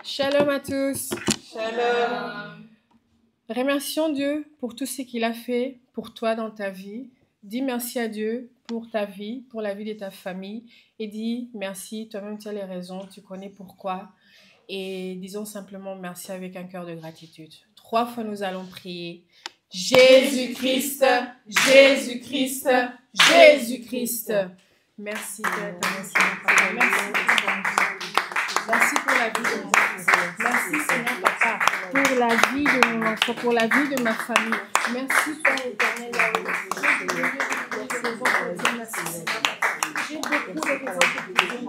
Shalom à tous. Shalom. Remercions Dieu pour tout ce qu'il a fait pour toi dans ta vie. Dis merci à Dieu pour ta vie, pour la vie de ta famille. Et dis merci, toi-même tu as les raisons, tu connais pourquoi. Et disons simplement merci avec un cœur de gratitude. 3 fois nous allons prier. Jésus-Christ, Jésus-Christ, Jésus-Christ. Merci Père, merci. Merci pour la vie de mon fils. Merci Seigneur Papa pour la vie de mon enfant, pour la vie de ma famille. Merci Père éternel. J'ai beaucoup de raisons pour dire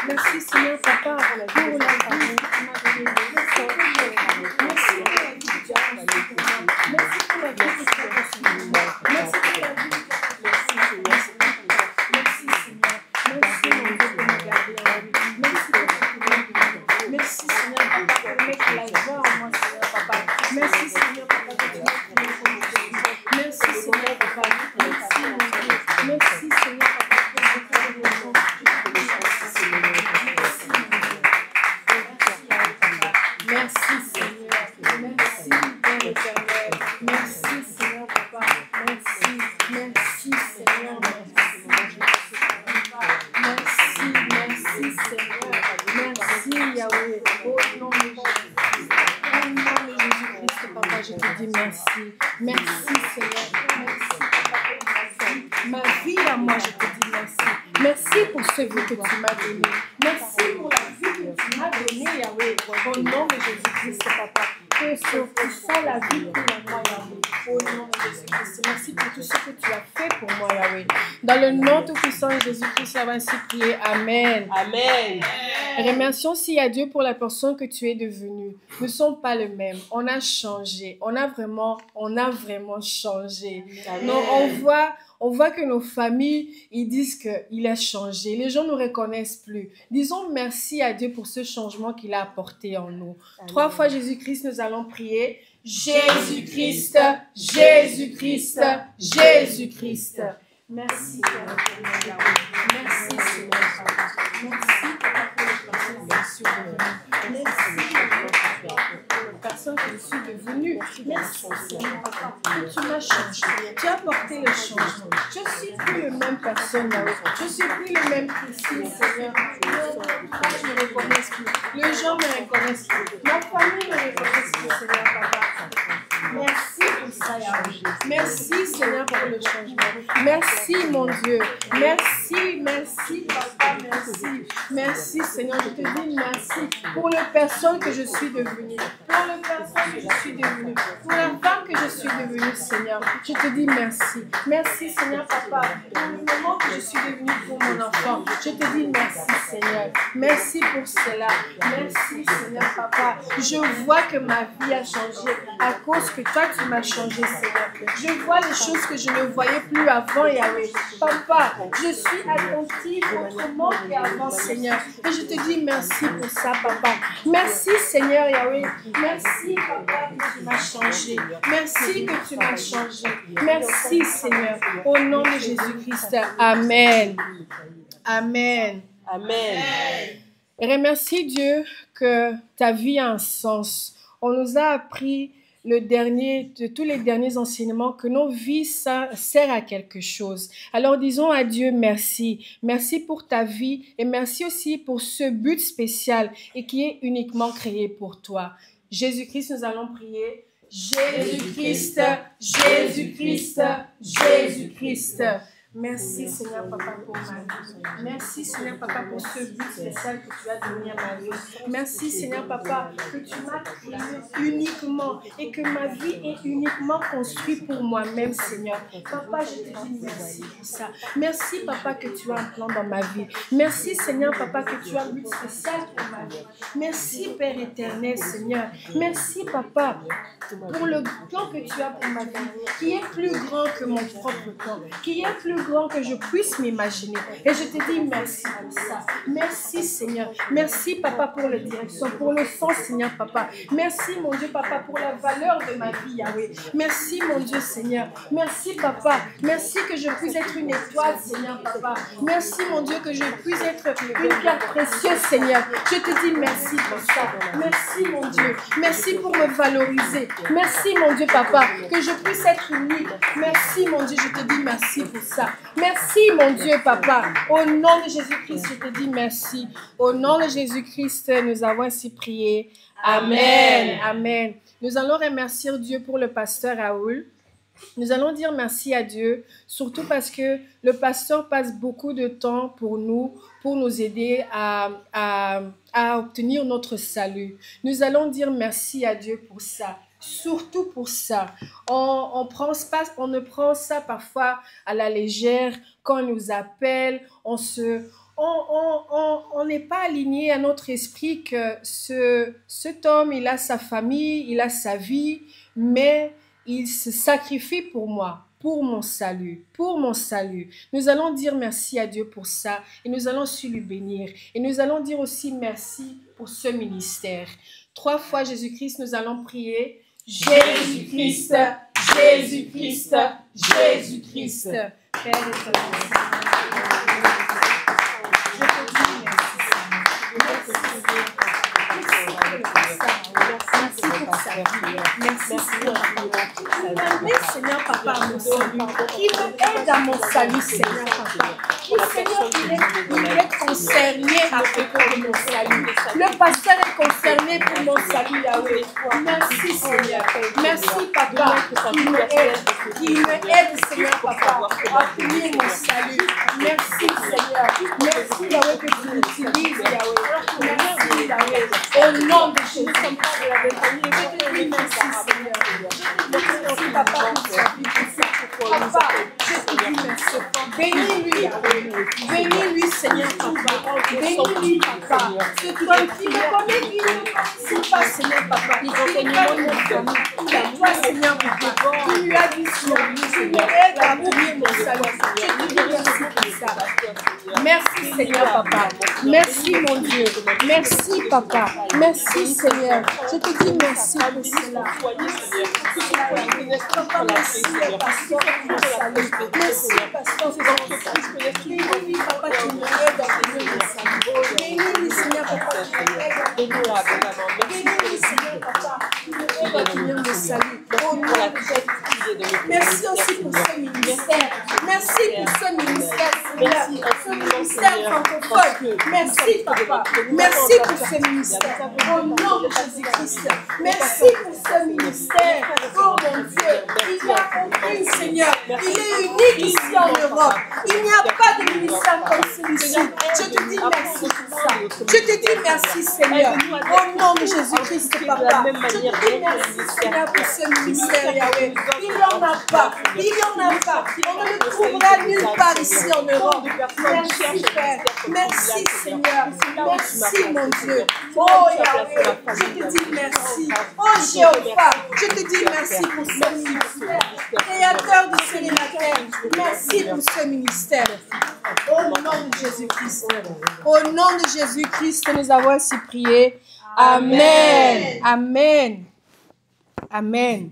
merci Seigneur Papa pour la vie que tu m'as donnée. Merci pour la vie que tu as donnée. Merci pour la vie que tu as donnée. Merci pour la vie que tu as donnée. Merci Seigneur Papa pour mettre la joie en moi, Seigneur Papa. Merci Seigneur Papa que tu m'as donné. Merci Seigneur Papa. Merci mon Dieu. Merci Seigneur Papa pour beaucoup de raisons. Merci Seigneur. Merci Père éternel. Merci Seigneur Papa. Merci. Merci Seigneur. Merci Seigneur. Merci Yahweh. Au nom de Jésus-Christ, Papa, je te dis merci. Merci Seigneur. Merci Papa. Ma vie à moi, je te dis merci. Merci pour ce vie que tu m'as donné. Merci pour la vie que tu m'as donnée, Yahweh. Au nom de Jésus-Christ, Papa. Que surtout ça, la vie pour moi, Yahweh. Au nom de Jésus-Christ. Merci pour tout ce que tu as fait pour moi, Yahweh. Dans le nom tout-puissant de Jésus-Christ, nous avons ainsi prié. Amen. Amen. Remercions aussi à Dieu pour la personne que tu es devenue. Nous ne sommes pas les mêmes. On a changé. On a vraiment changé. Non, on voit que nos familles, ils disent qu'il a changé. Les gens ne nous reconnaissent plus. Disons merci à Dieu pour ce changement qu'il a apporté en nous. Amen. 3 fois Jésus-Christ, nous allons prier. Jésus-Christ, Jésus-Christ, Jésus-Christ. Merci, Père. Merci, Seigneur. Merci, Papa, pour les personnes que je suis devenue. Merci, Seigneur, Papa, que tu m'as changé. Tu as apporté le changement. Je ne suis plus la même personne, Yahweh. Je ne suis plus le même Christine, Seigneur. Je ne me reconnais plus. Les gens me reconnaissent plus. Ma famille me reconnaît plus, Seigneur, Papa. Merci pour ça, Yahweh. Merci, Seigneur, pour le changement. Merci, mon Dieu. Merci, Papa, merci. Merci, Seigneur. Je te dis merci pour les personnes que je suis devenue. Pour les personnes que je suis devenue. Pour la femme que je suis devenue, Seigneur. Je te dis merci. Merci, Seigneur, Papa. Pour le moment que je suis devenue pour mon enfant. Je te dis merci, Seigneur. Merci pour cela. Merci, Seigneur, Papa. Je vois que ma vie a changé à cause que toi, tu m'as changé, Seigneur. Je vois les choses que je ne voyais plus avant, Yahweh. Papa, je suis attentive autrement qu'avant, Seigneur. Et je te dis merci pour ça, Papa. Merci, Seigneur, Yahweh. Merci, Papa, que tu m'as changé. Merci que tu m'as changé. Merci, Seigneur. Au nom de Jésus-Christ. Amen. Amen. Amen. Et remercie Dieu que ta vie a un sens. On nous a appris de tous les derniers enseignements que nos vies, ça sert à quelque chose. Alors disons à Dieu merci. Merci pour ta vie et merci aussi pour ce but spécial et qui est uniquement créé pour toi. Jésus-Christ, nous allons prier. Jésus-Christ, Jésus-Christ, Jésus-Christ. Merci Seigneur Papa pour ma vie. Merci Seigneur Papa pour ce but spécial que tu as donné à ma vie. Merci Seigneur Papa que tu m'as créé uniquement et que ma vie est uniquement construite pour moi-même Seigneur. Papa, je te dis merci pour ça. Merci Papa que tu as un plan dans ma vie. Merci Seigneur Papa que tu as un but spécial pour ma vie. Merci Père éternel Seigneur. Merci Papa pour le plan que tu as pour ma vie qui est plus grand que mon propre plan, qui est plus plus grand que je puisse m'imaginer. Et je te dis merci pour ça. Merci Seigneur. Merci Papa pour la direction, pour le sens Seigneur Papa. Merci mon Dieu Papa pour la valeur de ma vie Yahweh. Merci mon Dieu Seigneur. Merci Papa. Merci que je puisse être une étoile Seigneur Papa. Merci mon Dieu que je puisse être une pierre précieuse Seigneur. Je te dis merci pour ça. Merci mon Dieu. Merci pour me valoriser. Merci mon Dieu Papa que je puisse être unique. Merci mon Dieu, je te dis merci pour ça. Merci mon Dieu Papa. Au nom de Jésus-Christ, je te dis merci. Au nom de Jésus-Christ, nous avons ainsi prié. Amen. Amen. Nous allons remercier Dieu pour le pasteur Raoul. Nous allons dire merci à Dieu, surtout parce que le pasteur passe beaucoup de temps pour nous aider à obtenir notre salut. Nous allons dire merci à Dieu pour ça. Surtout pour ça. On ne prend ça parfois à la légère quand on nous appelle. On n'est pas aligné à notre esprit que cet homme, il a sa famille, il a sa vie, mais il se sacrifie pour moi, pour mon salut, pour mon salut. Nous allons dire merci à Dieu pour ça et nous allons aussi lui bénir. Et nous allons dire aussi merci pour ce ministère. 3 fois Jésus-Christ, nous allons prier. Jésus-Christ, Jésus-Christ, Jésus-Christ. Père éternel, je te dis merci Seigneur Papa, mon salut. Qui me aide à mon salut, Seigneur Papa. Qui, Seigneur, il est concerné à propos de mon salut. Le pasteur est concerné pour mon salut, Yahweh. Merci, Seigneur. Merci, Papa, qui me aide, Seigneur Papa, à obtenir mon salut. Merci, Seigneur. Merci, Yahweh, que tu m'utilises, Yahweh. Merci, Yahweh. Au nom de Jésus, merci, Seigneur. Merci, Papa, pour sa vie. Papa, je te dis merci. Bénis-lui, bénis-lui, Seigneur Papa. Bénis-lui, Papa. C'est toi qui me connais, qui ne connais pas, Seigneur Papa. Qui toi, Seigneur Papa. Tu lui as dit sur lui, Seigneur. Aide à mourir mon salut. Je te dis merci pour ça. Merci, Seigneur Papa. Merci, mon Dieu. Merci, Papa. Merci, Seigneur. Je te dis merci pour cela. Papa, merci, Pasteur, pour mon salut. Merci, Pasteur, pour mon salut. Bénis-lui, Papa, qui me aide à obtenir mon salut. Bénis-lui, Seigneur, Papa, qui me aide à obtenir mon salut. Bénis-lui, Seigneur, Papa, qui me aide à obtenir mon salut. Au nom de Jésus. Merci aussi pour ce ministère. Merci pour ce ministère, Seigneur. Ce ministère francophone. Merci, Papa. Merci pour ce ministère. Au nom de Jésus-Christ. Merci pour ce ministère. Oh mon Dieu, il n'y a aucun Seigneur. Il est unique ici en Europe. Il n'y a pas de ministère comme celui-ci. Je te dis merci pour ça. Je te dis merci, Seigneur. Au nom de Jésus-Christ, Papa. Je te dis merci, Seigneur, pour ce ministère, Yahweh. Il n'y en a pas. Il n'y en a pas. On ne le trouvera nulle part ici en Europe. Merci, Père. Merci, Seigneur. Merci, mon Dieu. Oh, Yahweh, je te dis merci. Oh, Jéhovah, je te dis merci pour ce ministère. Créateur du ciel et la terre, merci pour ce ministère. Au nom de Jésus-Christ. Au nom de Jésus-Christ, nous avons ainsi prié. Amen. Amen. Amen.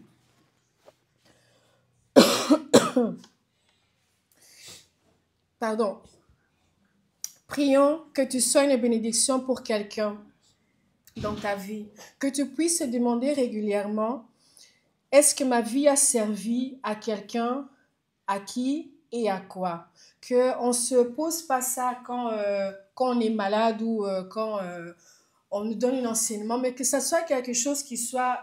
Pardon. Prions que tu sois une bénédiction pour quelqu'un dans ta vie. Que tu puisses te demander régulièrement, est-ce que ma vie a servi à quelqu'un, à qui et à quoi? Qu'on ne se pose pas ça quand on est malade ou quand on nous donne un enseignement, mais que ça soit quelque chose qui soit...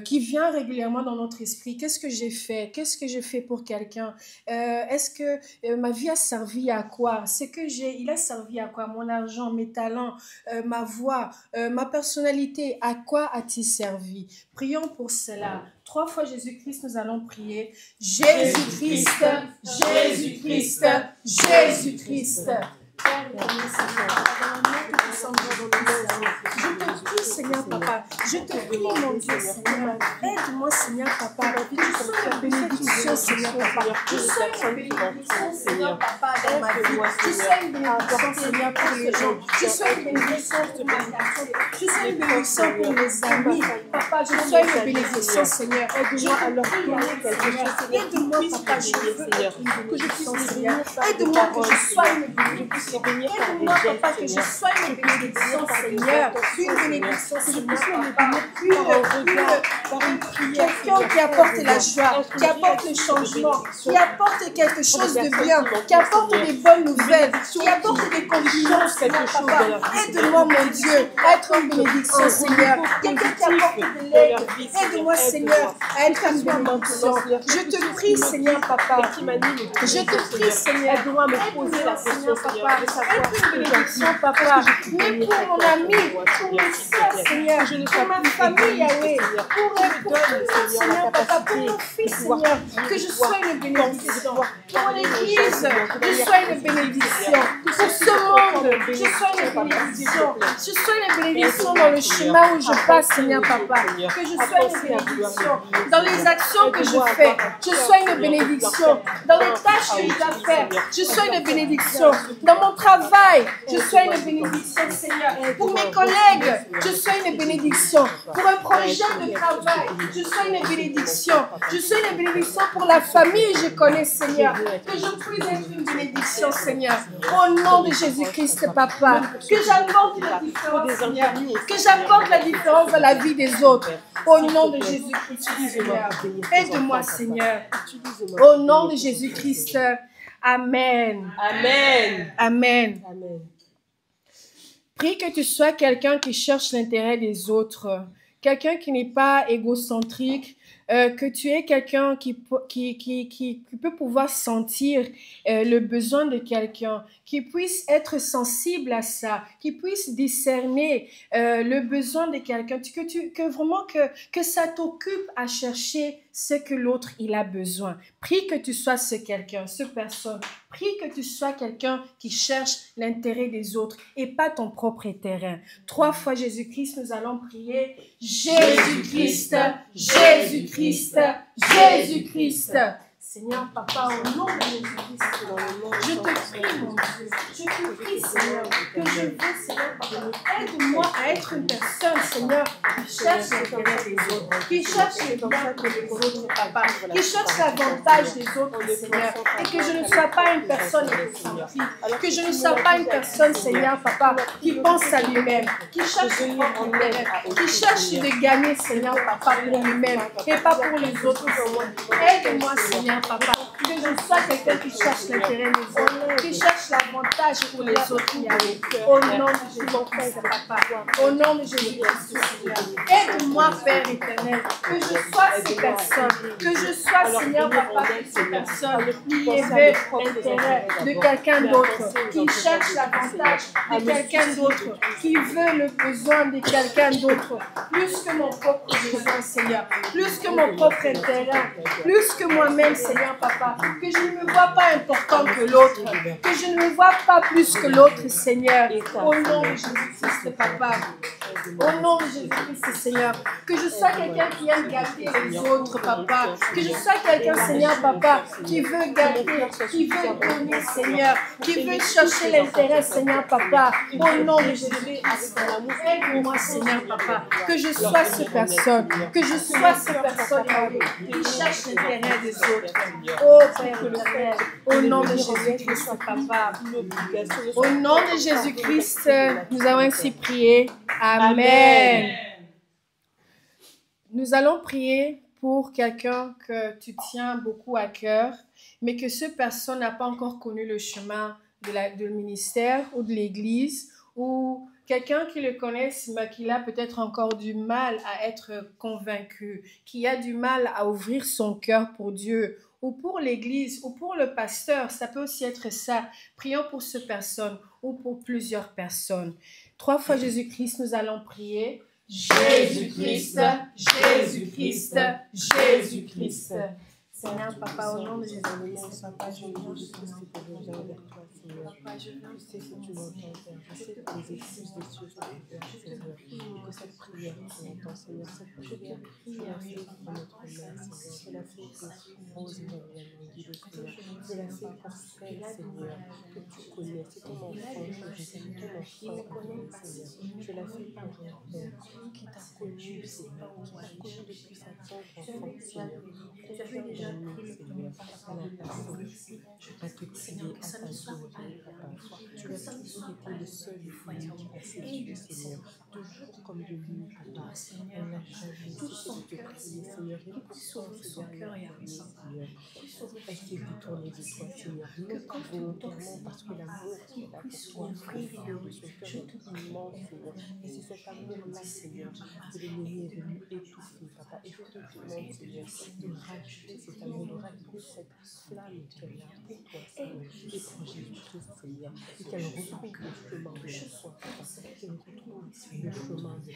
qui vient régulièrement dans notre esprit. Qu'est-ce que j'ai fait? Qu'est-ce que j'ai fait pour quelqu'un? Est-ce que ma vie a servi à quoi? Ce que j'ai, il a servi à quoi? Mon argent, mes talents, ma voix, ma personnalité, à quoi a-t-il servi? Prions pour cela. 3 fois Jésus-Christ, nous allons prier. Jésus-Christ, Jésus-Christ, Jésus-Christ. Père, je te prie, Seigneur Papa. Je te prie, mon Dieu, Seigneur. Aide-moi, Seigneur Papa. Je sois une bénédiction, Seigneur Papa. Je sois une bénédiction, Seigneur Papa, dans ma vie. Je sois une bénédiction, Seigneur, pour les gens. Je sois une bénédiction pour ma famille. Je sois une bénédiction pour mes amis. Papa, je sois une bénédiction, Seigneur. Aide-moi à leur donner quelque chose. Aide-moi, Papa, je veux être une bénédiction, Seigneur. Aide-moi que je sois une bénédiction. Aide-moi, Papa, que je sois une bénédiction, Seigneur. Une bénédiction, Seigneur, Papa. Quelqu'un qui apporte la joie, qui apporte le changement, qui apporte quelque chose de bien, qui apporte des bonnes nouvelles, qui apporte des confidences, Seigneur, Papa. Aide-moi, mon Dieu, à être une bénédiction, Seigneur. Quelqu'un qui apporte de l'aide. Aide-moi, Seigneur, à être une bénédiction. Je te prie, Seigneur, Papa. Je te prie, Seigneur. Aide-moi à me poser la question, Papa. Être une bénédiction, Papa. Mais pour mon ami, pour mes soeurs, Seigneur, pour ma famille, Yahweh, pour Seigneur, Papa, pour mon fils, Seigneur, que je sois une bénédiction. Pour l'Église, je sois une bénédiction. Pour ce monde, je sois une bénédiction. Je sois une bénédiction dans le chemin où je passe, Seigneur, Papa. Que je sois une bénédiction. Dans les actions que je fais, je sois une bénédiction. Dans les tâches que je dois faire, je sois une bénédiction. Dans mon travail, je sois une bénédiction, Seigneur. Pour mes collègues, je sois une bénédiction. Pour un projet de travail, je sois une bénédiction. Je sois une bénédiction pour la famille que je connais, Seigneur. Que je puisse être une bénédiction, Seigneur. Au nom de Jésus-Christ, Papa. Que j'apporte la différence, Seigneur. Que j'apporte la différence dans la vie des autres. Au nom de Jésus-Christ, Seigneur. Aide-moi, Seigneur. Au nom de Jésus-Christ. Amen. Amen. Amen. Amen. Prie que tu sois quelqu'un qui cherche l'intérêt des autres, quelqu'un qui n'est pas égocentrique, que tu es quelqu'un qui peut pouvoir sentir le besoin de quelqu'un, qui puisse être sensible à ça, qui puisse discerner le besoin de quelqu'un, que vraiment que ça t'occupe à chercher ce que l'autre il a besoin. Prie que tu sois ce quelqu'un, ce personne. Prie que tu sois quelqu'un qui cherche l'intérêt des autres et pas ton propre intérêt. 3 fois Jésus-Christ, nous allons prier. Jésus-Christ, Jésus-Christ, Jésus-Christ. Seigneur, Papa, au nom de Jésus-Christ, je te prie, mon Dieu, je te prie, Seigneur, que je veux, Seigneur, Papa, aide-moi à être une personne, Seigneur, qui cherche l'intérêt des autres, qui cherche le bien des autres, Papa, qui cherche l'avantage des autres, Seigneur, et que je ne sois pas une personne égocentrique, que je ne sois pas une personne, Seigneur, Papa, qui pense à lui-même, qui cherche son propre intérêt, qui cherche de gagner, Seigneur, Papa, pour lui-même et pas pour les autres. Aide-moi, Seigneur, Papa, que je sois quelqu'un qui cherche l'intérêt des autres, qui cherche l'avantage pour les autres. Au nom de Jésus-Christ, Papa, au nom de Jésus-Christ, Seigneur. Aide-moi, Père éternel, que je sois ces personnes, que je sois, Seigneur, Papa, ces personnes qui éveillent l'intérêt de quelqu'un d'autre, qui cherche l'avantage de quelqu'un d'autre, qui veut le besoin de quelqu'un d'autre, plus que mon propre besoin, Seigneur, plus que mon propre intérêt, plus que moi-même, Seigneur, Papa, que je ne me vois pas important que l'autre, que je ne me vois pas plus que l'autre, Seigneur, au nom de Jésus-Christ, Papa, au nom de Jésus-Christ, Seigneur, que je sois quelqu'un qui aime gâter les autres, Papa, que je sois quelqu'un, Seigneur, Papa, qui veut gâter, qui veut donner, Seigneur, qui veut chercher l'intérêt, Seigneur, Papa, au nom de Jésus-Christ, aide-moi, Seigneur, Papa, que je sois cette personne, que je sois cette personne qui cherche l'intérêt des autres. Oh Père éternel, au nom de Jésus-Christ, Papa, au nom de Jésus-Christ, nous avons ainsi prié. Amen. Nous allons prier pour quelqu'un que tu tiens beaucoup à cœur, mais que cette personne n'a pas encore connu le chemin de ministère ou de l'Église, ou quelqu'un qui le connaisse, mais qui a peut-être encore du mal à être convaincu, qui a du mal à ouvrir son cœur pour Dieu, ou pour l'Église, ou pour le pasteur. Ça peut aussi être ça. Prions pour cette personne, ou pour plusieurs personnes. 3 fois Jésus-Christ, nous allons prier. Jésus-Christ, Jésus-Christ, Jésus-Christ. Seigneur, Papa, au nom de Jésus-Christ, Papa, je viens de tout ce que je viens vers toi, Seigneur. Papa, je viens Je sais que tu m'entends, Père. Je sais que les excuses des cieux sont ouvertes, Seigneur. Et que cette prière, tu entends, Seigneur. Cette prière, je la fais pour notre mère, Seigneur. Je la fais pour Rose et Marianne, Seigneur. Je la fais pour celle, Seigneur, que tu connais. C'est ton enfant, Seigneur. Seigneur. Je la fais pour un Père qui t'a connu, Seigneur. Qui t'a connu depuis sa tendre enfance, Seieur. J'avais déjà pris le premier pas Je vais te prier à ta jour, Papa. Tu as toujours été le seul foyer qui t'a séduit, Seigneur. De jour comme de nuit, Papa. Elle n'a jamais cessé de te prier, Seigneur. Et pourtant, Seigneur, Seigneur. Elle s'est détournée de toi, Seigneur. Non pas volontairement, parce que l'amour qu'elle a pour toi, profond de son cœur est immense, Seigneur. Et c'est cet amour-là, Seigneur, que l'ennemi est venu étouffer, Papa. Et je te demande, Seigneur, de raviver cet amour, de raviver cette flamme qu'elle a pour toi, Seigneur, et pour Jésus-Christ, Seigneur, et qu'elle retrouve le chemin de la foi, Papa, qu'elle retrouve le chemin de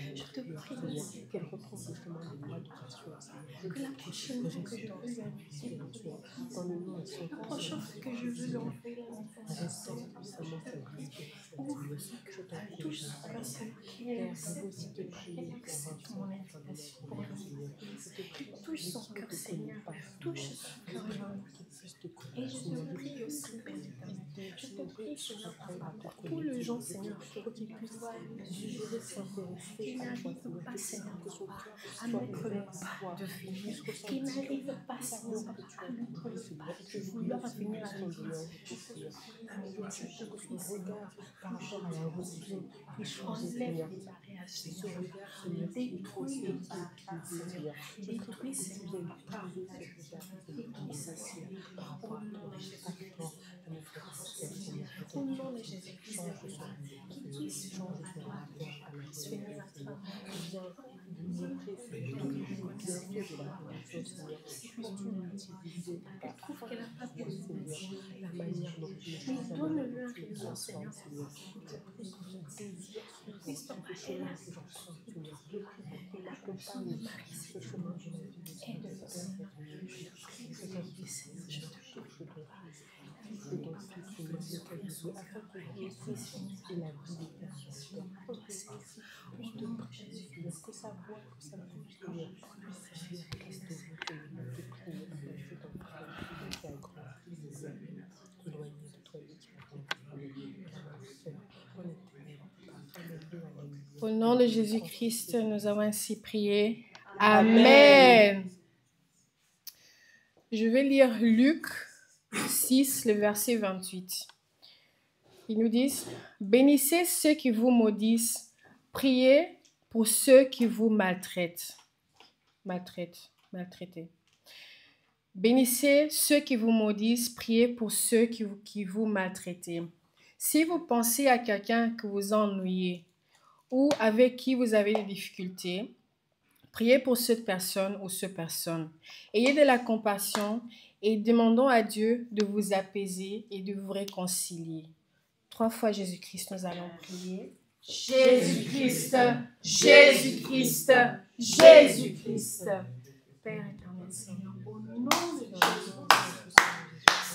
la prière, Seigneur, qu'elle retrouve le chemin de l'adoration, Seigneur, que la prochaine fois que je veux spirituel, dans le nom de son la prochaine fois que je veux lui offrir les informations, restaure puissamment sa vie spirituelle, Seigneur. Je t'encourage, personne qui Père, est je veux aussi te prier pour accepte mon invitation pour le Seigneur. Je te prie touche son cœur, Seigneur, touche son cœur, et je te prie aussi, Père éternel, je te prie, Seigneur, pour tous les gens, Seigneur, qui puissent juger, qui n'arrivent pas, Seigneur, à mettre le pas de venir, qui n'arrivent pas, Seigneur, à mettre le pas de vouloir venir à l'église. Je te prie, par rapport à la religion qui change, Seigneur. enlève les barrières, Ce Seigneur, regard, Seigneur, qui est trop détruis les sélectif, barrières, Seigneur, détruis, Seigneur, par ce regard, détruis, Seigneur, par rapport à notre frère, Seigneur, au nom de Jésus-Christ, qui puisse change son rapport à la Seigneur, viens nous montrer, Seigneur, tous les bienfaits de la religion, Seigneur, continue d'utiliser, elle trouve qu'elle n'a pas besoin, Seigneur, la manière dont tu mais nous donne-le un tu raison, nous Seigneur, Seigneur. puisse papa, elle a ses enfants, accompagne Ce chemin de la vie, aide-le, Seigneur, je te prie, Seigneur, je te prie, je t'en prie, Seigneur, localiser afin que Jésus et la vie éternelle. Je te prie, Seigneur, que sa voix, que sa bouche, Seigneur, puisse rester Seigneur, te prier, je t'en prie, qui a grand plaisir, éloigné de toi, Au nom de Jésus-Christ, nous avons ainsi prié. Amen. Je vais lire Luc 6, le verset 28. Ils nous disent, « Bénissez ceux qui vous maudissent, priez pour ceux qui vous maltraitent. » Maltraitez. Bénissez ceux qui vous maudissent, priez pour ceux qui vous maltraitent. Si vous pensez à quelqu'un que vous ennuyez ou avec qui vous avez des difficultés, priez pour cette personne ou cette personne. Ayez de la compassion et demandons à Dieu de vous apaiser et de vous réconcilier. 3 fois Jésus-Christ, nous allons prier. Jésus-Christ, Jésus-Christ, Jésus-Christ. Père éternel, Seigneur, au nom de Jésus,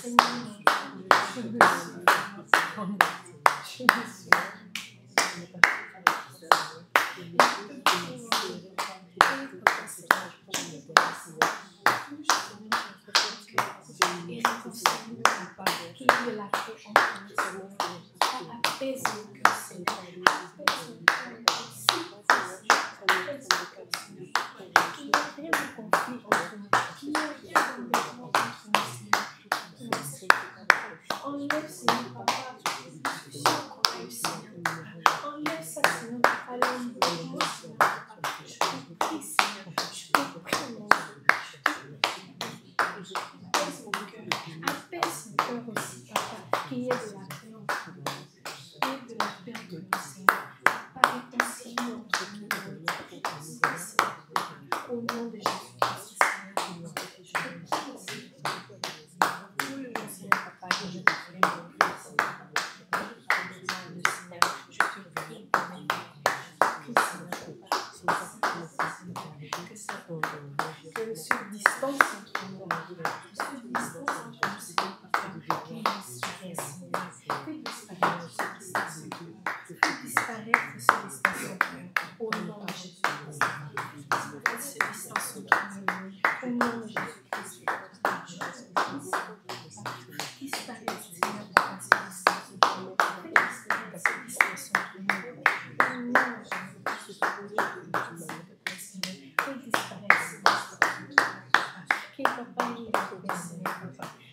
Seigneur, je veux et réconcilie qu'il y ait la paix entre nous. Apaise mon cœur, Seigneur. Apaise mon cœur. Qu'il n'y ait rien de conflit entre nous. Qu'il n'y ait rien de développement entre nous, Seigneur. Enlève, Seigneur,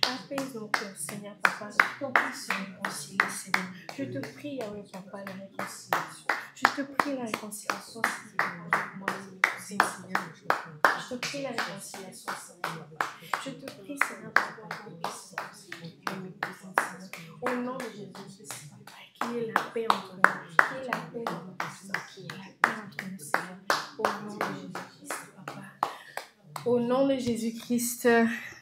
Apaise nos cœurs, Seigneur, Papa. Ton fils se réconcilie, Seigneur. Je te prie, Yahweh, Papa, la réconciliation. Je te prie la réconciliation, Seigneur. Je te prie la réconciliation, Seigneur. Je te prie, Seigneur, Papa, au nom de Jésus-Christ, qu'il y ait la paix entre nous, qu'il y ait la paix dans notre sang, qu'il y ait la paix entre nous, Seigneur. Au nom de Jésus-Christ, Papa. Au nom de Jésus-Christ,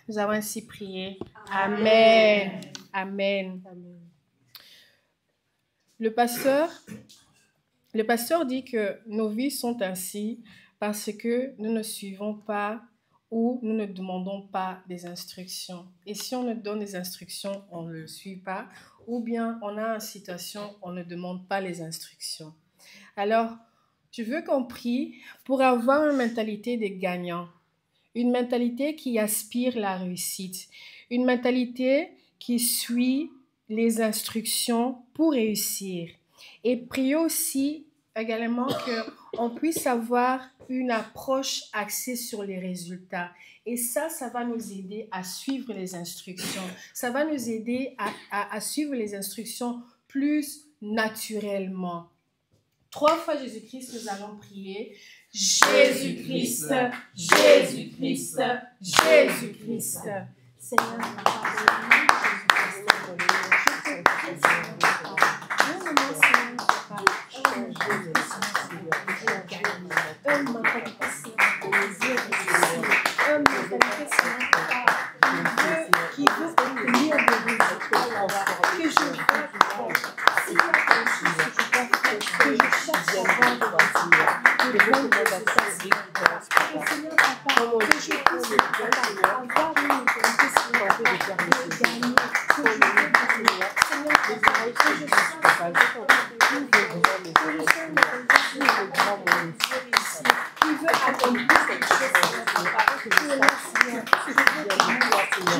nous avons ainsi prié. Amen. Amen. Le pasteur dit que nos vies sont ainsi parce que nous ne suivons pas ou nous ne demandons pas des instructions. Et si on nous donne des instructions, on ne le suit pas. Ou bien on a une situation, on ne demande pas les instructions. Alors, tu veux qu'on prie pour avoir une mentalité de gagnant. Une mentalité qui aspire la réussite. Une mentalité qui suit les instructions pour réussir. Et prier aussi également qu'on puisse avoir une approche axée sur les résultats. Et ça va nous aider à suivre les instructions. Ça va nous aider à suivre les instructions plus naturellement. 3 fois Jésus-Christ, nous allons prier. Jésus-Christ, Jésus-Christ, Jésus-Christ. Seigneur, qui veut obtenir des résultats, que je veux que je cherche à voir des résultats, que je veux que Seigneur, Papa, que je puisse avoir une autorité, Seigneur, de gagner, que je veux Seigneur, Papa, que je sois qui veut accomplir quelque chose, Seigneur, Papa, que là, Seigneur, je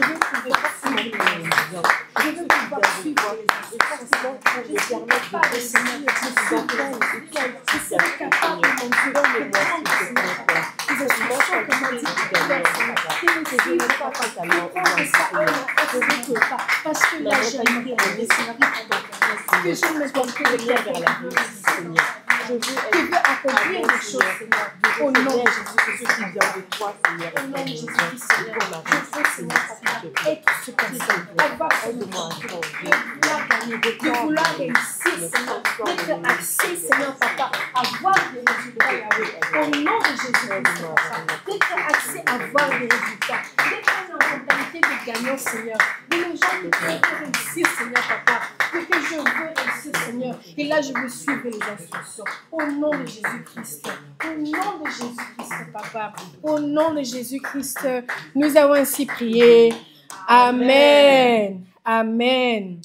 veux pouvoir suivre les instructions. Je veux pouvoir suivre les instructions. Je ne suis pas le Seigneur, je suis capable, je serai capable, mon Dieu, de prendre, Seigneur, Papa, les instructions que m'a dit tout à l'heure, Seigneur, que je ne suis pas, Papa, de prendre ça à la pas, parce que là, j'aime bien, Seigneur, que je me donne que le lien vers la vie, Seigneur. Je veux accomplir des choses, Seigneur, au nom de Jésus-Christ qui vient de toi, Seigneur. Au nom de Jésus-Christ, Seigneur, je veux, Seigneur, être ce personne, avoir ce moment, de vouloir gagner, de vouloir réussir, Seigneur, d'être axé, Seigneur, Papa, à voir les résultats, Yahweh. Au nom de Jésus-Christ, Papa, d'être axé à voir les résultats, d'être dans la mentalité de gagnant, Seigneur, de les gens qui veulent réussir, Seigneur, Papa, que je veux réussir, Seigneur, et là, je veux suivre les instructions. Au nom de Jésus-Christ, au nom de Jésus-Christ, Papa, au nom de Jésus-Christ, nous avons ainsi prié. Amen. Amen.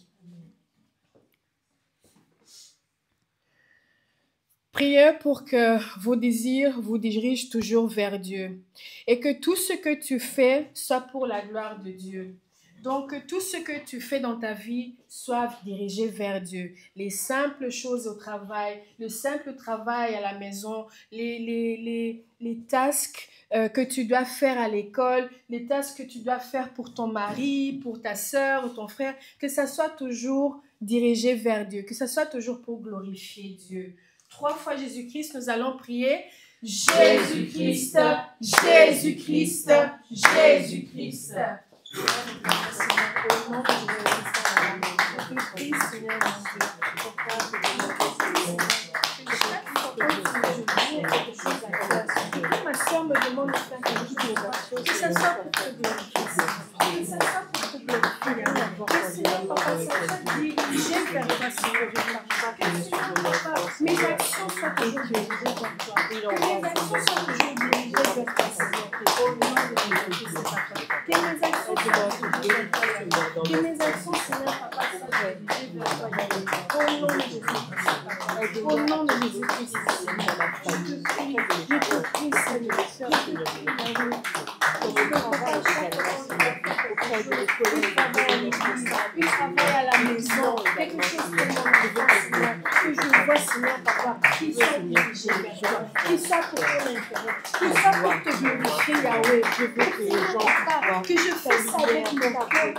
Priez pour que vos désirs vous dirigent toujours vers Dieu et que tout ce que tu fais soit pour la gloire de Dieu. Donc, que tout ce que tu fais dans ta vie soit dirigé vers Dieu. Les simples choses au travail, le simple travail à la maison, les tasks que tu dois faire à l'école, les tasks que tu dois faire pour ton mari, pour ta sœur ou ton frère, que ça soit toujours dirigé vers Dieu, que ça soit toujours pour glorifier Dieu. 3 fois Jésus-Christ, nous allons prier. Jésus-Christ, Jésus-Christ, Jésus-Christ. Ma soeur me demande de faire quelque chose, que ça soit pour te glorifier, que ça soit pour te glorifier, que Seigneur, Papa, ça soit dirigé vers toi, Seigneur, que Seigneur, Papa, mes actions soient toujours dirigées vers toi, que mes actions soient toujours dirigées vers toi, Seigneur, au nom de Jésus-Christ, Papa, que mes actions Que mes actions, Seigneur, Papa, soient dirigées vers toi, Yahweh. Au nom de Jésus-Christ. Au nom de Jésus-Christ, Seigneur. Je te prie, Seigneur. Je te prie, Yahweh. Il travaille à la maison, quelque chose de mon enfant, Seigneur, que je vois, Seigneur, Papa, qui soit dirigé vers toi, qui soit pour ton intérêt, qui soit pour te glorifier, Yahweh. Je veux que je fasse ça avec mon cœur,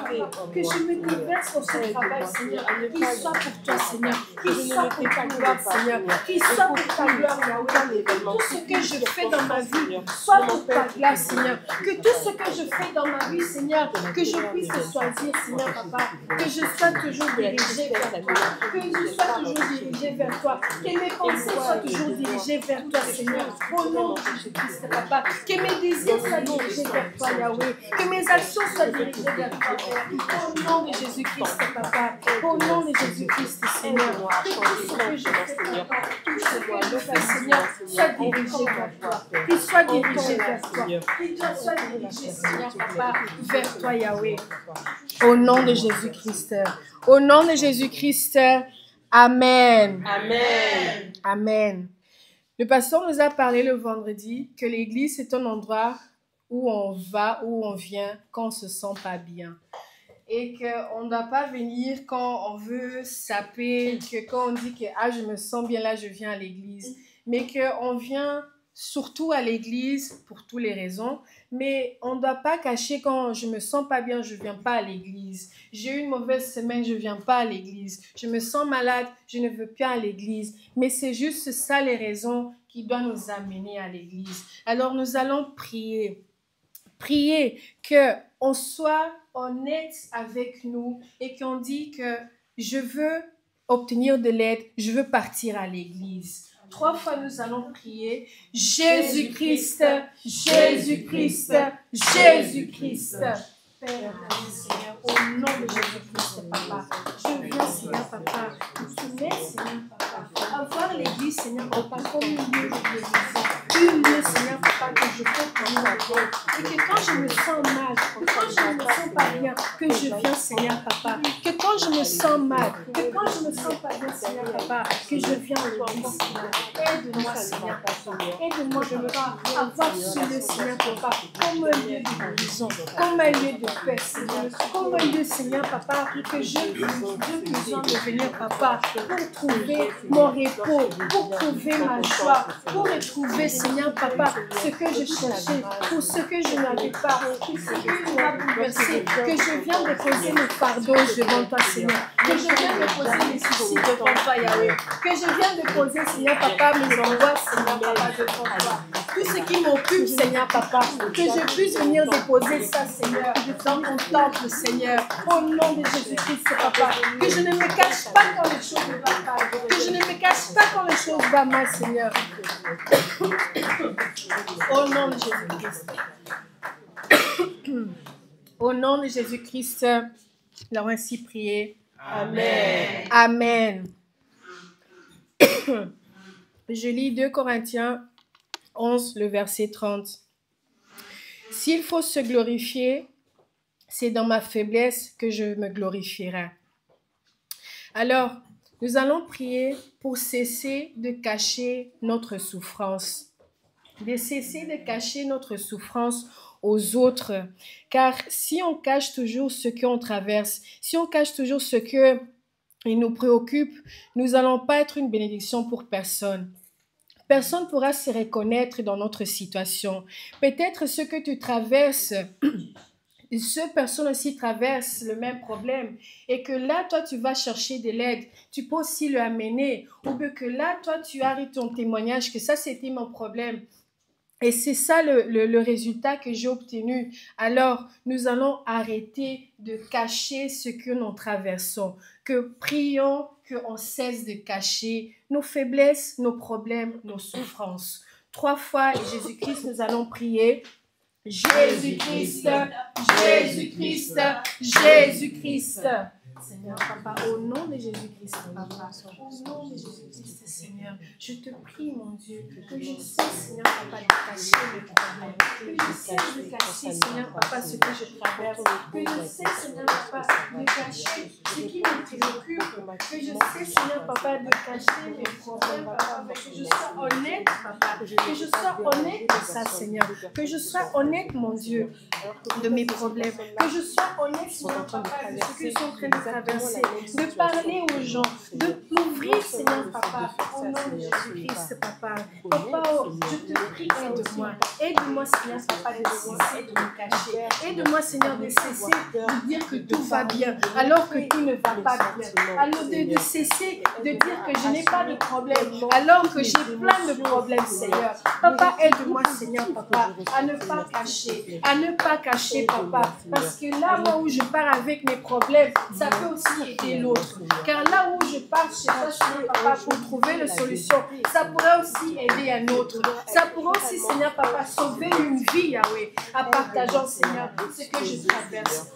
que je me déverse dans ce travail, Seigneur, qui soit pour toi, Seigneur, qui soit pour ta gloire, Seigneur, qui soit pour ta gloire, Yahweh. Tout ce que je fais dans ma vie, soit pour ta gloire, Seigneur, que tout ce que je fais dans ma vie, Seigneur, que je puisse te choisir, Seigneur, Papa, que je sois toujours dirigé vers toi, que je sois toujours dirigé vers toi, que mes pensées soient toujours dirigées vers toi, Seigneur, au nom de Jésus-Christ, Papa, que mes désirs soient dirigés vers toi, Yahweh, que mes actions soient dirigées vers toi, Père, au nom de Jésus-Christ, Papa, au nom de Jésus-Christ, Seigneur, que tout ce que je fais, Papa, tout ce que je fais, Seigneur, soit dirigé vers toi, qu'il soit dirigé vers toi, qu'il soit dirigé, Seigneur, Papa, vers toi, Yahweh. Au nom de Jésus-Christ. Au nom de Jésus-Christ. Amen. Amen. Amen. Le pasteur nous a parlé le vendredi que l'église est un endroit où on va, où on vient quand on ne se sent pas bien. Et qu'on ne doit pas venir quand on veut saper, que quand on dit que ah, je me sens bien là, je viens à l'église. Mais qu'on vient surtout à l'église pour toutes les raisons. Mais on ne doit pas cacher quand je ne me sens pas bien, je ne viens pas à l'église. J'ai eu une mauvaise semaine, je ne viens pas à l'église. Je me sens malade, je ne veux plus à l'église. Mais c'est juste ça les raisons qui doivent nous amener à l'église. Alors nous allons prier. Prier qu'on soit honnête avec nous et qu'on dit que je veux obtenir de l'aide, je veux partir à l'église. 3 fois nous allons prier. Jésus-Christ, Jésus-Christ, Jésus-Christ. Père, Seigneur, au nom de Jésus-Christ, Papa, je viens, Seigneur, Papa, nous soumettre, Seigneur, Papa, avoir l'église, Seigneur, Papa, comme un lieu de guérison, un lieu, Seigneur, Papa, que je peux prendre la gloire, et que quand je me sens mal, que quand je ne me sens pas bien, que je viens, Seigneur, Papa, que quand je me sens mal, que quand je ne me sens pas bien, Seigneur, Papa, que je viens à l'église, Seigneur. Aide-moi, Seigneur, Papa, aide-moi, Papa, à voir ce lieu, Seigneur, Papa, comme un lieu de guérison, comme un lieu de paix, Seigneur, comme un lieu, Seigneur, Papa, que j'ai besoin de venir, Papa, pour trouver mon repos, pour trouver ma joie, pour retrouver, Seigneur, Papa, ce que je cherchais, pour ce que je n'avais pas, pour ce que je m'as bouleversé, que je viens de poser mes fardeaux devant toi, Seigneur, que je viens de poser mes soucis devant toi, Yahweh, que je viens de poser, Seigneur, Papa, mes angoisses, Seigneur, Papa, devant toi, tout ce qui m'occupe, Seigneur, Papa, que je puisse venir déposer ça, Seigneur, dans ton temple, Seigneur, au nom de Jésus-Christ, Papa, que je ne me cache pas quand les choses ne vont pas, que je ne me cache pas quand les choses vont mal, Seigneur. Au nom de Jésus-Christ. Au nom de Jésus-Christ, nous avons ainsi prié. Amen. Amen. Je lis 2 Corinthiens 11, le verset 30. S'il faut se glorifier, c'est dans ma faiblesse que je me glorifierai. Alors, nous allons prier pour cesser de cacher notre souffrance. De cesser de cacher notre souffrance aux autres. Car si on cache toujours ce qu'on traverse, si on cache toujours ce qui nous préoccupe, nous n'allons pas être une bénédiction pour personne. Personne ne pourra se reconnaître dans notre situation. Peut-être ce que tu traverses, ces personnes aussi traversent le même problème et que là, toi, tu vas chercher de l'aide. Tu peux aussi le amener. Ou bien que là, toi, tu arrêtes ton témoignage que ça, c'était mon problème. Et c'est ça le résultat que j'ai obtenu. Alors, nous allons arrêter de cacher ce que nous traversons. Que prions, qu'on cesse de cacher nos faiblesses, nos problèmes, nos souffrances. 3 fois, Jésus-Christ, nous allons prier. Jésus-Christ, Jésus-Christ, Jésus-Christ. Seigneur, Papa, au nom de Jésus-Christ, Papa, au nom de Jésus-Christ, Seigneur, je te prie, mon Dieu, que je sais, Seigneur, Papa, de cacher les problèmes, que je sais de cacher, Seigneur, Papa, ce que je traverse, que je sais, Seigneur, Papa, de cacher ce qui me préoccupe, que je sais, Seigneur, Papa, de cacher les problèmes, Papa, mais que je sois honnête, Papa, que je sois honnête de ça, Seigneur, que je sois honnête, mon Dieu, de mes problèmes, que je sois honnête, Seigneur, Papa, de ce que je suis en train de traverser, de parler aux gens, de m'ouvrir, Seigneur, Papa, au nom de Jésus-Christ, Papa. Papa, oh, je te prie, aide-moi. Aide-moi, Seigneur, Papa, de cesser de me cacher. Aide-moi, Seigneur, de cesser de dire que tout va bien, alors que tout ne va pas bien. Alors de cesser de dire que je n'ai pas de problème, alors que j'ai plein de problèmes, Seigneur. Papa, aide-moi, Seigneur, Papa, à ne pas cacher, Papa, parce que là, moi où je pars avec mes problèmes, ça peut aussi aider l'autre. Car là où je pars, je sais pas, Seigneur, Papa, pour trouver la solution, ça pourrait aussi aider un autre. Ça pourrait aussi, Seigneur, Papa, sauver une vie, Yahweh, en partageant, Seigneur, ce que je traverse.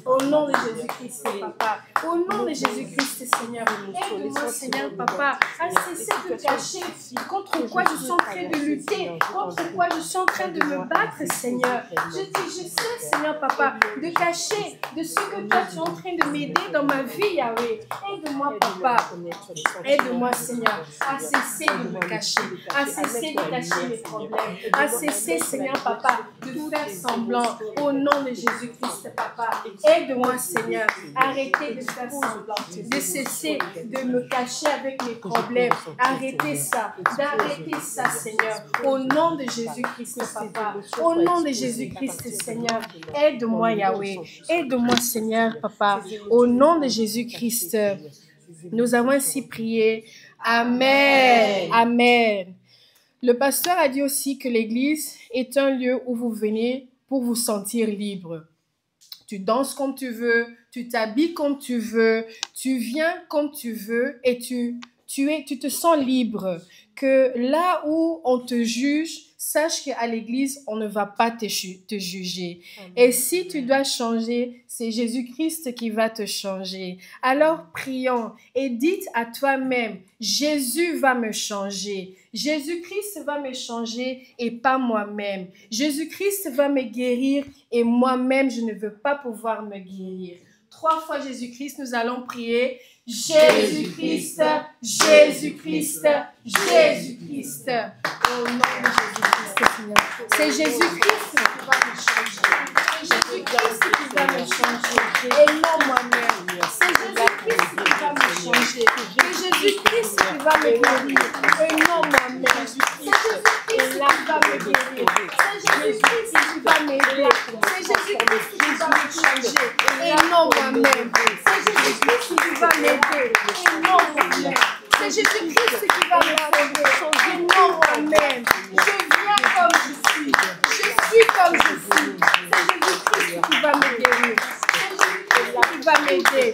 Au nom de Jésus-Christ, Papa. Au nom de Jésus-Christ, Seigneur. Aide-moi, Seigneur, Papa, à cesser de cacher contre quoi je suis en train de lutter, contre quoi je suis en train de me battre, Seigneur. Je sais, Seigneur, Papa, de cacher de ce que toi tu es en train de m'aider dans ma vie, Yahweh. Aide-moi, Papa. Aide-moi, Seigneur, à cesser de me cacher, à cesser de cacher mes problèmes, à cesser, Seigneur, Papa, de faire semblant. Au nom de Jésus-Christ, Papa. Aide-moi, Seigneur, arrêtez de faire semblant, de cesser de me cacher avec mes problèmes. Arrêtez ça, d'arrêter ça, Seigneur. Au nom de Jésus-Christ, Papa. Au nom de Jésus-Christ, Seigneur. Aide-moi, Yahweh. Aide-moi, Seigneur, Papa. Au nom de Jésus-Christ, nous avons ainsi prié. Amen. Amen. Le pasteur a dit aussi que l'église est un lieu où vous venez pour vous sentir libre. Tu danses comme tu veux, tu t'habilles comme tu veux, tu viens comme tu veux et tu te sens libre. Que là où on te juge, sache qu'à l'église, on ne va pas te juger. Amen. Et si tu dois changer, c'est Jésus-Christ qui va te changer. Alors prions et dites à toi-même, Jésus va me changer. Jésus-Christ va me changer et pas moi-même. Jésus-Christ va me guérir et moi-même, je ne veux pas pouvoir me guérir. 3 fois Jésus-Christ, nous allons prier. Jésus-Christ, Jésus-Christ, Jésus-Christ. Au nom de Jésus-Christ, Seigneur. C'est Jésus-Christ qui va me changer. C'est Jésus-Christ qui va me changer. Et non moi-même. C'est Jésus-Christ qui va me changer. C'est Jésus-Christ qui va me guérir. Et non moi-même. C'est Jésus-Christ qui va me guérir. C'est Jésus-Christ qui va m'aider. C'est Jésus-Christ qui va me changer. Et non moi-même. C'est Jésus-Christ qui va m'aider. Et non moi-même. C'est Jésus-Christ qui va me sauver. Et non moi-même. Je viens comme je suis. Je suis comme je suis. C'est Jésus-Christ qui va me guérir. C'est Jésus-Christ qui va m'aider.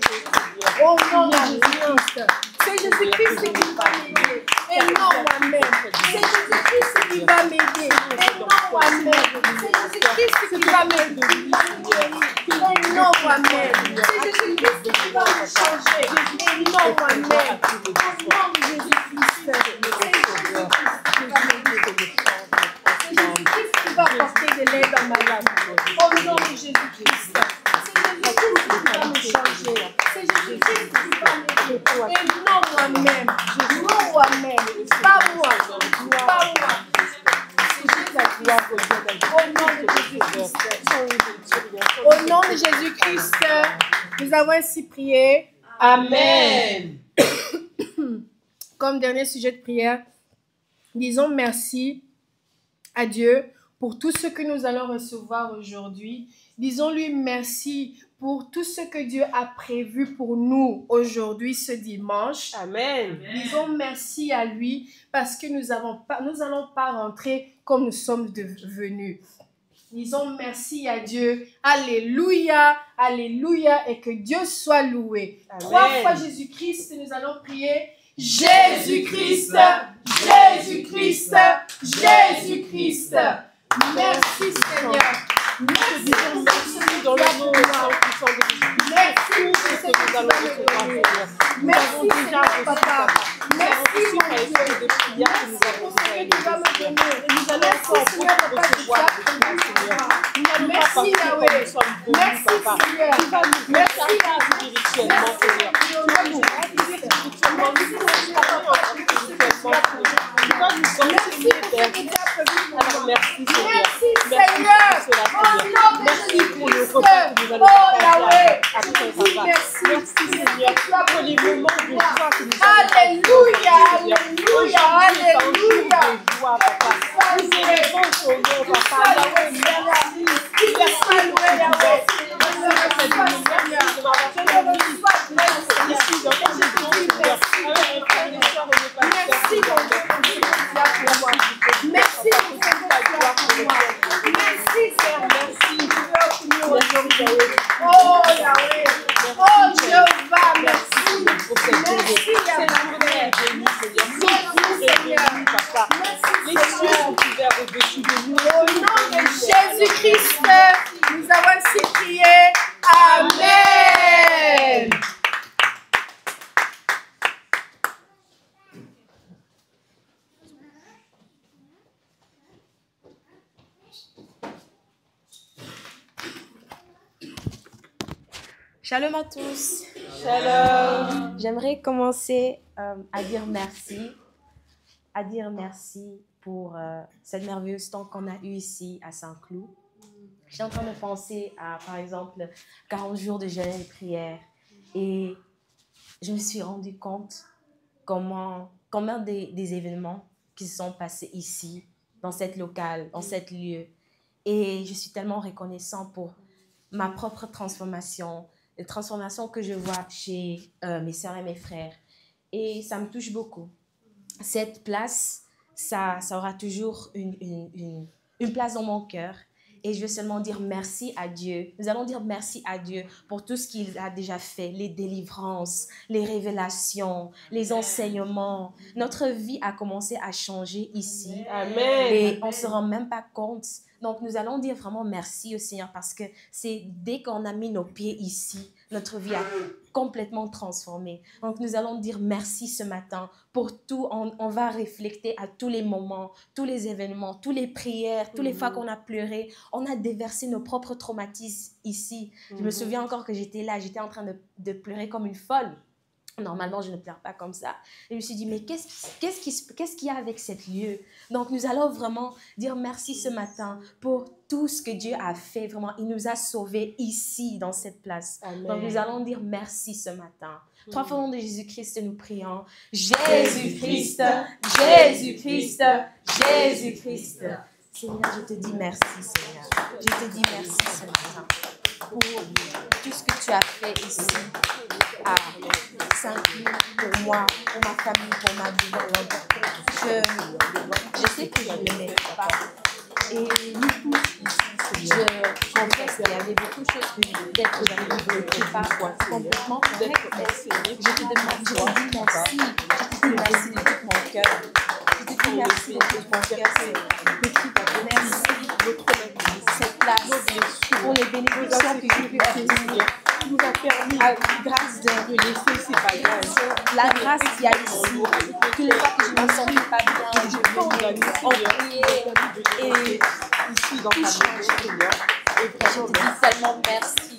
Au nom de Jésus-Christ. C'est Jésus-Christ qui va m'aider. Et non moi-même. C'est Jésus-Christ qui va m'aider. Et non moi-même. C'est Jésus-Christ qui va m'aider. Et non moi-même. C'est Jésus-Christ qui va me changer. Et non moi-même. Au nom de Jésus-Christ. C'est Jésus-Christ qui va m'aider. C'est Jésus-Christ qui va apporter de l'aide dans ma vie. Au nom de Jésus-Christ. C'est Jésus-Christ qui va me changer. C'est Jésus-Christ qui va m'aider. Et non moi-même. Non moi-même. Pas moi. Pas moi. Au nom de Jésus-Christ, nous avons ainsi prié. Amen. Comme dernier sujet de prière, disons merci à Dieu pour tout ce que nous allons recevoir aujourd'hui. Disons-lui merci pour tout ce que Dieu a prévu pour nous aujourd'hui, ce dimanche. Amen. Disons merci à lui parce que nous n'allons pas rentrer comme nous sommes venus. Disons merci à Dieu. Alléluia, alléluia, et que Dieu soit loué. Amen. 3 fois Jésus-Christ, nous allons prier. Jésus-Christ, Jésus-Christ, Jésus-Christ. Merci Seigneur. Merci pour ce que tu as pour moi. Merci pour ce que tu tu vas me donner. Merci Seigneur Papa. Merci mon Dieu. Merci pour ce que tu vas me donner. Merci Seigneur Papa de ta prédication. Merci Yahweh. Merci Seigneur. Merci spirituellement Seigneur. Merci Seigneur. Au nom de Jésus-Christ. Oh Yahweh. Merci Seigneur pour les moments de joie que nous avons. Alléluia. Alléluia. Alléluia. Nous élevons ton nom, Papa. Merci. Oh Yahweh, oh Jéhovah, merci. Merci Yahweh. Les cieux sont ouverts au-dessus de nous. Au nom de Jésus-Christ, nous avons ainsi prié. Amen. Shalom à tous. Shalom. J'aimerais commencer à dire merci pour cette merveilleuse temps qu'on a eu ici à Saint-Cloud. Je suis en train de penser à, par exemple, 40 jours de jeûne et prière et je me suis rendu compte combien des événements qui se sont passés ici, dans cette locale, dans cet lieu. Et je suis tellement reconnaissant pour ma propre transformation, les transformations que je vois chez mes sœurs et mes frères. Et ça me touche beaucoup. Cette place, ça aura toujours une place dans mon cœur. Et je veux seulement dire merci à Dieu. Nous allons dire merci à Dieu pour tout ce qu'il a déjà fait, les délivrances, les révélations, les enseignements. Notre vie a commencé à changer ici. Amen. Et on ne se rend même pas compte. Donc, nous allons dire vraiment merci au Seigneur parce que c'est dès qu'on a mis nos pieds ici, notre vie a complètement transformé. Donc, nous allons dire merci ce matin pour tout. On va réfléchir à tous les moments, tous les événements, toutes les prières, toutes les fois qu'on a pleuré. On a déversé nos propres traumatismes ici. Je me souviens encore que j'étais là, j'étais en train de pleurer comme une folle. Normalement, je ne pleure pas comme ça. Et je me suis dit, mais qu'est-ce qu'il y a avec cet lieu? Donc, nous allons vraiment dire merci ce matin pour tout ce que Dieu a fait. Vraiment, il nous a sauvés ici, dans cette place. Amen. Donc, nous allons dire merci ce matin. 3 fois au nom de Jésus-Christ, nous prions. Jésus-Christ, Jésus-Christ, Jésus-Christ. Seigneur, je te dis merci, Seigneur. Je te dis merci ce matin pour tout ce que tu as fait ici à Saint-Cloud, pour moi, pour ma famille, pour ma vie. Je sais que je ne mérite pas. Et je confesse qu'il y avait beaucoup de choses que peut-être que j'avais pas complètement correctes, mais je te demande, je te dis merci. Je te dis merci de tout mon cœur. Je te dis merci de tout mon cœur. Merci cette place pour les bénédictions que j'ai pu obtenir. Nous a permis grâce de laisser ces bagages. la grâce qu'il y a ici. Toutes les fois que je ne me sentais pas bien, je peux en prier et ici dans ta maison, Seigneur. je te dis tellement merci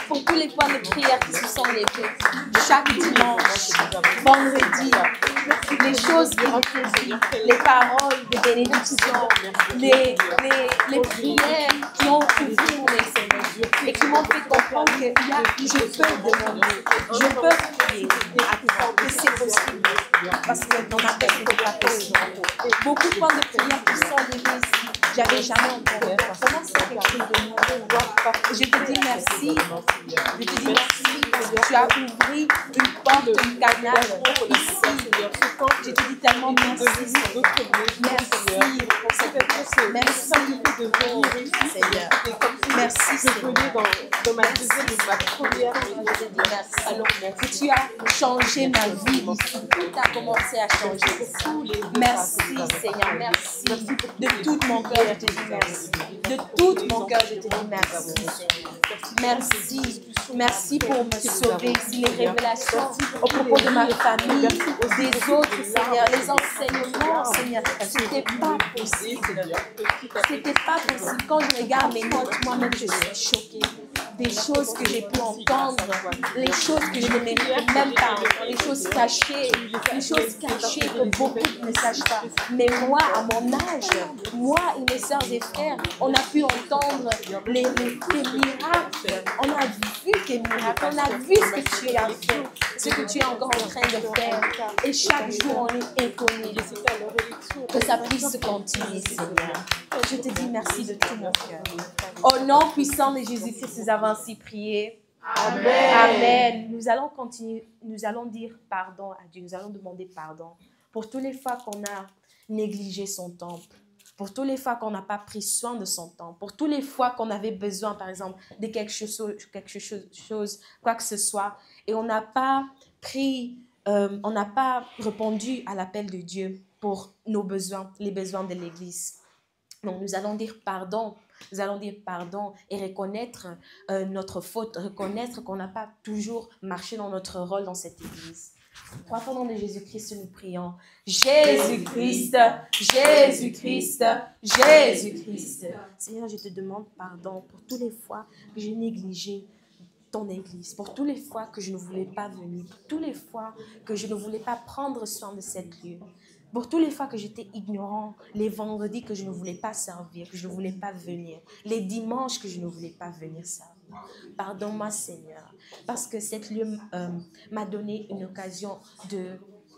pour tous les points de prière qui se sont levés chaque dimanche, vendredi, les choses qui recueillent, les paroles de bénédiction, les prières qui ont ouvert mon esprit et qui m'ont fait comprendre que je peux demander, je peux prier, que c'est possible. Parce que dans ma tête, ce n'est pas possible. Beaucoup de points de prière qui sont levés ici, j'avais jamais entendu. Comment c'est quelque chose de nouveau? Je te dis merci. Je te dis merci parce que tu as ouvert une porte, un canal ici. Je te dis tellement merci. Merci pour cette chose. Merci de venir ici, Seigneur. Merci, Seigneur. Dans ma deuxième et ma première merci. Alors, merci. Tu as changé ma vie ici. Tout a commencé à changer. Merci, Seigneur. Merci de tout mon cœur. cœur, je te dis merci. De tout mon cœur, je te dis merci. Merci. Merci pour me sauver. Si les révélations au propos de ma famille, des autres, Seigneur, les enseignements, Seigneur, c'était pas possible. C'était pas possible. Quand je regarde mes notes, moi-même, je suis choquée. Des choses que j'ai pu entendre, les choses que je ne mérite même pas, les choses cachées que beaucoup ne sachent pas. Mais moi, à mon âge, moi et mes sœurs et frères, on a pu entendre les miracles. On a vu tes miracles, on a vu ce que tu as fait, ce que tu es encore en train de faire. Et chaque jour, on est étonné que ça puisse continuer, Seigneur. Je te dis merci de tout mon cœur. Au nom puissant de Jésus-Christ, nous avons ainsi prié. Amen. Amen. Nous allons continuer, nous allons dire pardon à Dieu, nous allons demander pardon pour toutes les fois qu'on a négligé son temple, pour toutes les fois qu'on n'a pas pris soin de son temple, pour toutes les fois qu'on avait besoin, par exemple, de quelque chose, quoi que ce soit, et on n'a pas répondu à l'appel de Dieu pour nos besoins, les besoins de l'Église. Donc, nous allons dire pardon. Nous allons dire pardon et reconnaître notre faute, reconnaître qu'on n'a pas toujours marché dans notre rôle dans cette Église. Au nom de Jésus-Christ, nous prions. Jésus-Christ, Jésus-Christ, Jésus-Christ. Seigneur, je te demande pardon pour toutes les fois que j'ai négligé ton Église, pour toutes les fois que je ne voulais pas venir, pour toutes les fois que je ne voulais pas prendre soin de cette lieu. Pour toutes les fois que j'étais ignorant, les vendredis que je ne voulais pas servir, que je ne voulais pas venir, les dimanches que je ne voulais pas venir servir. Pardonne-moi, Seigneur, parce que cette lieu m'a donné une occasion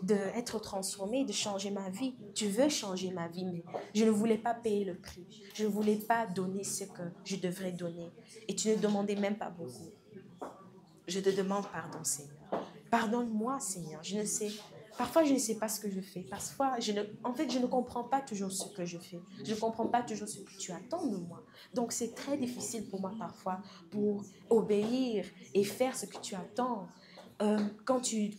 d'être transformée, de changer ma vie. Tu veux changer ma vie, mais je ne voulais pas payer le prix. Je ne voulais pas donner ce que je devrais donner. Et tu ne demandais même pas beaucoup. Je te demande pardon, Seigneur. Pardonne-moi, Seigneur. Parfois, je ne sais pas ce que je fais. Parfois, je ne comprends pas toujours ce que je fais. Je ne comprends pas toujours ce que tu attends de moi. Donc, c'est très difficile pour moi parfois pour obéir et faire ce que tu attends. Quand tu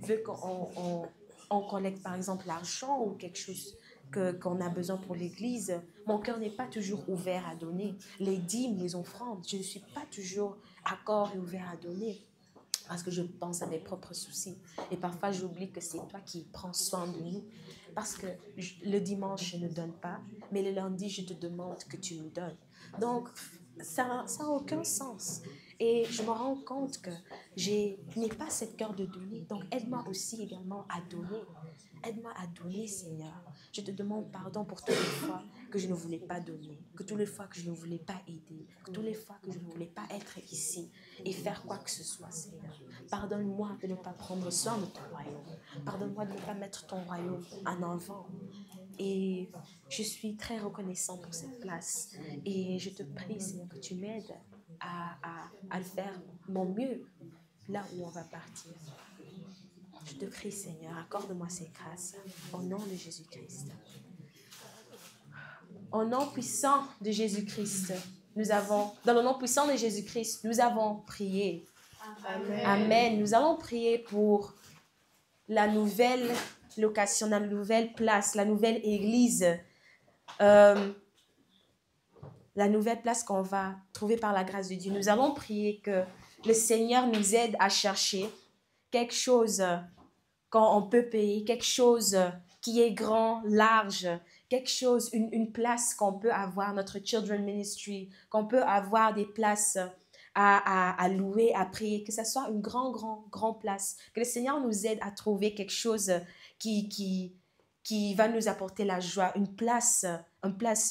veux qu'on collecte, par exemple, l'argent ou quelque chose qu'on a besoin pour l'Église, mon cœur n'est pas toujours ouvert à donner. Les dîmes, les offrandes, je ne suis pas toujours accord et ouvert à donner. Parce que je pense à mes propres soucis. Et parfois, j'oublie que c'est toi qui prends soin de nous. Parce que le dimanche, je ne donne pas. Mais le lundi, je te demande que tu me donnes. Donc, ça n'a aucun sens. Et je me rends compte que je n'ai pas cette cœur de donner. Donc, aide-moi aussi également à donner. Aide-moi à donner, Seigneur. Je te demande pardon pour toutes les fois que je ne voulais pas donner, que toutes les fois que je ne voulais pas aider, que toutes les fois que je ne voulais pas être ici et faire quoi que ce soit, Seigneur. Pardonne-moi de ne pas prendre soin de ton royaume. Pardonne-moi de ne pas mettre ton royaume en avant. Et je suis très reconnaissante pour cette place. Et je te prie, Seigneur, que tu m'aides à le faire mon mieux là où on va partir. Je te prie, Seigneur, accorde-moi ces grâces au nom de Jésus-Christ. Au nom puissant de Jésus-Christ, dans le nom puissant de Jésus-Christ, nous avons prié. Amen. Amen. Nous allons prier pour la nouvelle location, la nouvelle place, la nouvelle église, la nouvelle place qu'on va trouver par la grâce de Dieu. Nous allons prier que le Seigneur nous aide à chercher quelque chose qu'on peut payer, quelque chose qui est grand, large, quelque chose, une place qu'on peut avoir, notre Children Ministry, qu'on peut avoir des places à louer, à prier, que ce soit une grande place, que le Seigneur nous aide à trouver quelque chose qui va nous apporter la joie, une place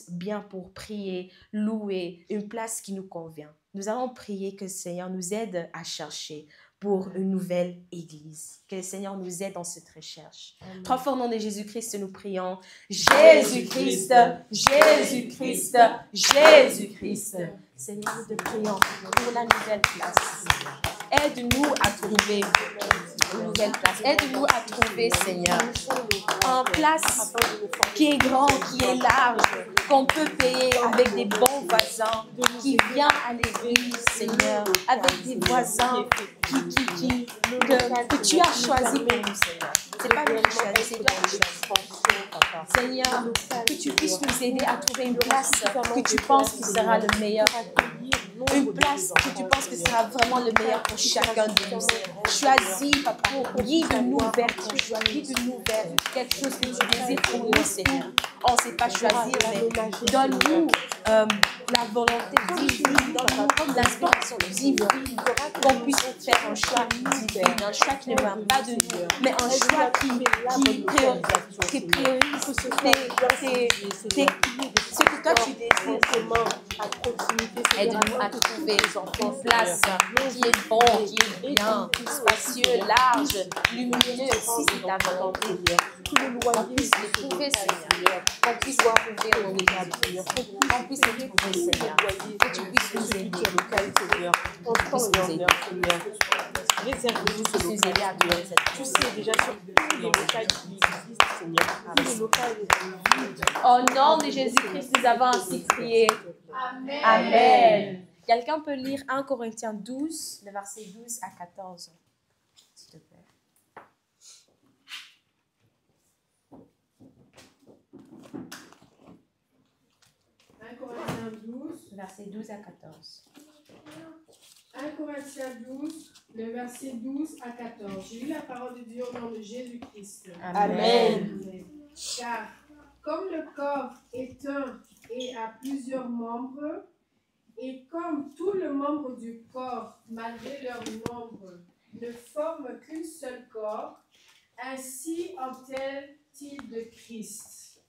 bien pour prier, louer, une place qui nous convient. Nous allons prier que le Seigneur nous aide à chercher pour une nouvelle église. Que le Seigneur nous aide dans cette recherche. Amen. Trois fois au nom de Jésus-Christ, nous prions. Jésus-Christ, Jésus-Christ, Jésus-Christ. Seigneur, nous te prions pour la nouvelle place. Aide-nous à trouver une nouvelle place. Aide-nous à trouver, Seigneur, une place qui est grande, qui est large, qu'on peut payer avec des bons voisins, qui viennent à l'église, Seigneur, avec des voisins que tu as choisis pour nous, Seigneur. C'est pas nous qui choisissons, c'est toi qui choisis. Seigneur, que tu puisses nous aider à trouver une place que tu penses qui sera le meilleur. Une place que tu penses que sera vraiment le meilleur pour chacun de nous. Choisis, papa, guide-nous vers ton choix, guide-nous vers quelque chose que tu désires pour nous, Seigneur. On ne sait pas choisir, mais donne-nous la volonté divine, donne-nous l'inspiration divine, qu'on puisse faire un choix divin, un choix qui ne vient pas de nous, mais un choix qui priorise ce que toi tu désires. Aide-nous à trouver une place qui est bon, qui est bien, spacieux, large, lumineux, si c'est ta volonté. Qu'on puisse le trouver, Seigneur. Qu'on puisse le trouver au milieu. Qu'on puisse le trouver, Seigneur. Que tu puisses nous aider. Qu'on puisse nous aider. Réserve-nous nous aider à trouver cette place. Tu sais déjà sur tous les locales qui existent, Seigneur. Tous les locales vides. Au nom de Jésus-Christ, nous avons ainsi prié. Amen. Amen. Quelqu'un peut lire 1 Corinthiens 12, le verset 12 à 14, s'il te plaît. 1 Corinthiens 12, verset 12 à 14. 1 Corinthiens 12, le verset 12 à 14. J'ai lu la parole de Dieu au nom de Jésus-Christ. Amen. Car comme le corps est un et a plusieurs membres, et comme tous les membres du corps, malgré leur nombre, ne forment qu'un seul corps, ainsi en tel-il de Christ.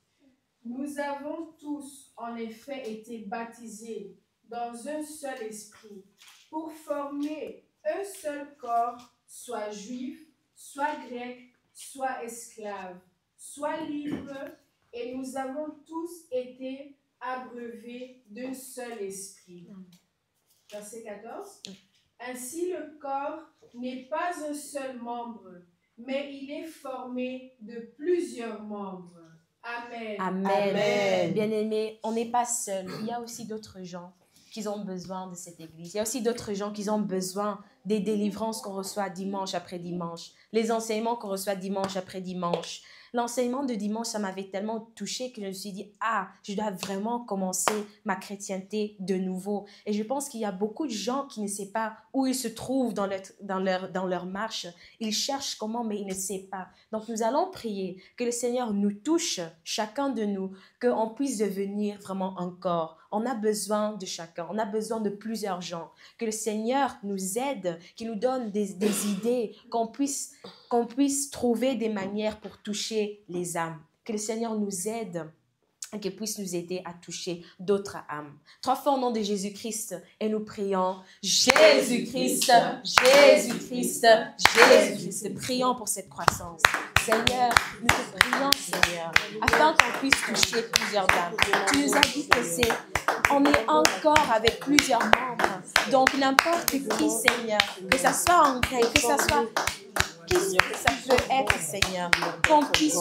Nous avons tous, en effet, été baptisés dans un seul esprit, pour former un seul corps, soit juif, soit grec, soit esclave, soit libre, et nous avons tous été abreuvés d'un seul esprit. Verset 14. Ainsi le corps n'est pas un seul membre, mais il est formé de plusieurs membres. Amen. Amen. Bien-aimés, on n'est pas seul. Il y a aussi d'autres gens qui ont besoin de cette église. Il y a aussi d'autres gens qui ont besoin des délivrances qu'on reçoit dimanche après dimanche, les enseignements qu'on reçoit dimanche après dimanche. L'enseignement de dimanche, ça m'avait tellement touchée que je me suis dit, je dois vraiment commencer ma chrétienté de nouveau. Et je pense qu'il y a beaucoup de gens qui ne savent pas où ils se trouvent dans leur marche. Ils cherchent comment, mais ils ne savent pas. Donc, nous allons prier que le Seigneur nous touche, chacun de nous, qu'on puisse devenir vraiment un corps. On a besoin de chacun, on a besoin de plusieurs gens. Que le Seigneur nous aide, qu'il nous donne des idées, qu'on puisse trouver des manières pour toucher les âmes. Que le Seigneur nous aide et qu'il puisse nous aider à toucher d'autres âmes. 3 fois au nom de Jésus-Christ et nous prions Jésus-Christ, Jésus-Christ, Jésus-Christ. Prions pour cette croissance. Seigneur, nous te prions, Seigneur, afin qu'on puisse toucher plusieurs âmes. Tu nous as dit que on est encore avec plusieurs membres. Donc, n'importe qui, Seigneur, que ça soit en grec, que ça soit... Qu'est-ce que ça peut être, Seigneur? Qu'on puisse,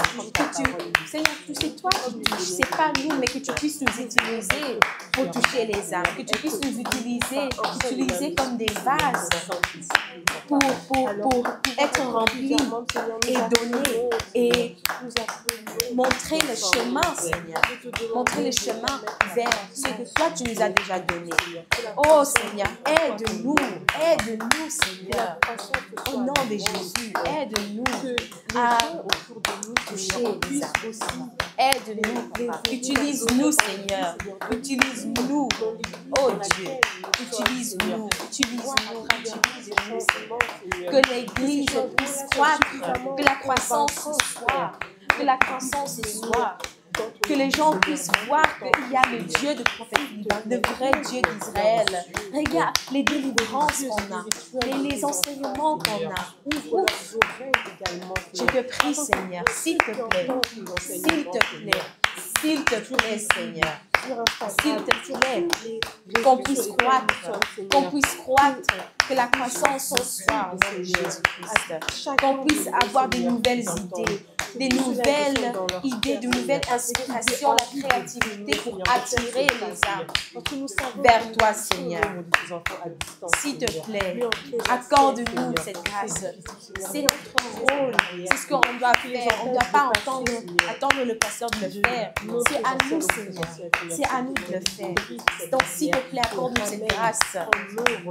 Seigneur, c'est toi qui touches, c'est pas nous, mais que tu puisses nous utiliser pour toucher les âmes, que tu puisses nous utiliser comme des vases pour être remplis et donner et montrer le chemin, Seigneur, montrer le chemin vers ce que toi tu nous as déjà donné. Oh Seigneur, aide-nous, Seigneur, au nom de Jésus. Aide-nous à toucher les âmes. Aide-nous. Utilise-nous, Seigneur. Utilise-nous. Oh Dieu. Utilise-nous. Utilise-nous. Que l'Église puisse croître. Que la croissance soit. Que la croissance soit. Que les gens puissent voir qu'il y a le Dieu de prophète Liban, le vrai Dieu d'Israël. Regarde les délivrances qu'on a, les enseignements qu'on a. Je te prie, Seigneur, s'il te plaît, Seigneur. S'il te plaît, qu'on puisse croître, que la croissance en soit au nom de Jésus-Christ. Qu'on puisse avoir de nouvelles idées, de nouvelles inspirations, la créativité pour attirer les âmes vers toi, Seigneur. S'il te plaît, accorde-nous cette grâce. C'est notre rôle. C'est ce qu'on doit faire. On ne doit pas attendre le pasteur de le faire. C'est à nous, Seigneur. C'est à nous de le faire. Donc, s'il te plaît, accorde-nous cette grâce.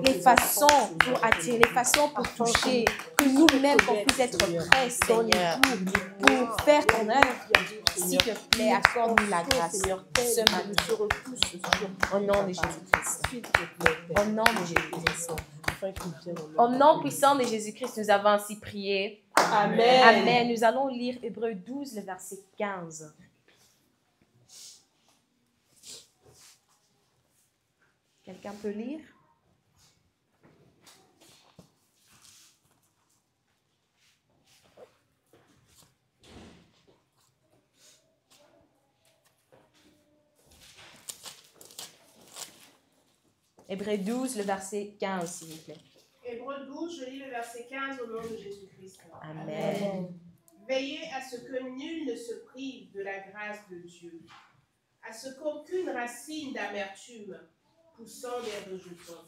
Les façons pour attirer, les façons pour toucher, que nous-mêmes, qu'on puisse être prêts, Seigneur, pour faire ton œuvre. S'il te plaît, accorde-nous la grâce ce matin. Au nom de Jésus-Christ. Au nom de Jésus-Christ. Au nom puissant de Jésus-Christ, nous avons ainsi prié. Amen. Amen. Nous allons lire Hébreux 12, le verset 15. Quelqu'un peut lire? Hébreux 12, le verset 15, s'il vous plaît. Hébreux 12, je lis le verset 15 au nom de Jésus-Christ. Amen. Veillez à ce que nul ne se prive de la grâce de Dieu, à ce qu'aucune racine d'amertume poussant des rejetons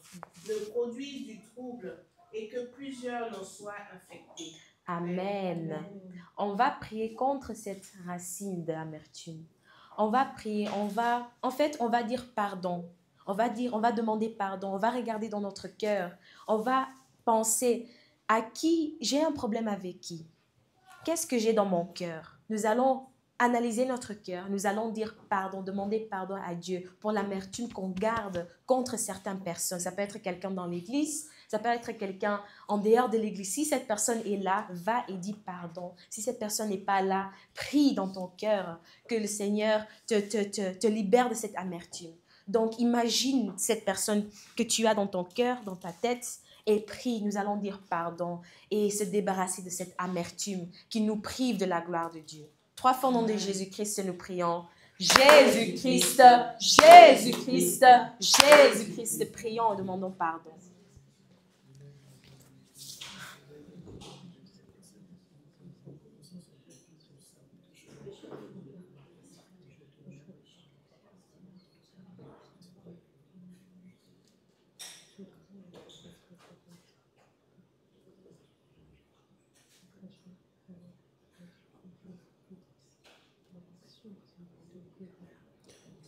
ne produise du trouble et que plusieurs n'en soient infectés. Amen. On va prier contre cette racine d'amertume. On va prier, on va dire pardon. On va demander pardon. On va regarder dans notre cœur. On va penser à qui, j'ai un problème avec qui. Qu'est-ce que j'ai dans mon cœur? Nous allons analyser notre cœur. Nous allons dire pardon, demander pardon à Dieu pour l'amertume qu'on garde contre certaines personnes. Ça peut être quelqu'un dans l'église, ça peut être quelqu'un en dehors de l'église. Si cette personne est là, va et dis pardon. Si cette personne n'est pas là, prie dans ton cœur que le Seigneur te libère de cette amertume. Donc, imagine cette personne que tu as dans ton cœur, dans ta tête, et prie. Nous allons dire pardon et se débarrasser de cette amertume qui nous prive de la gloire de Dieu. 3 fois au nom de Jésus-Christ, nous prions. Jésus-Christ, Jésus-Christ, Jésus-Christ. Prions et demandons pardon.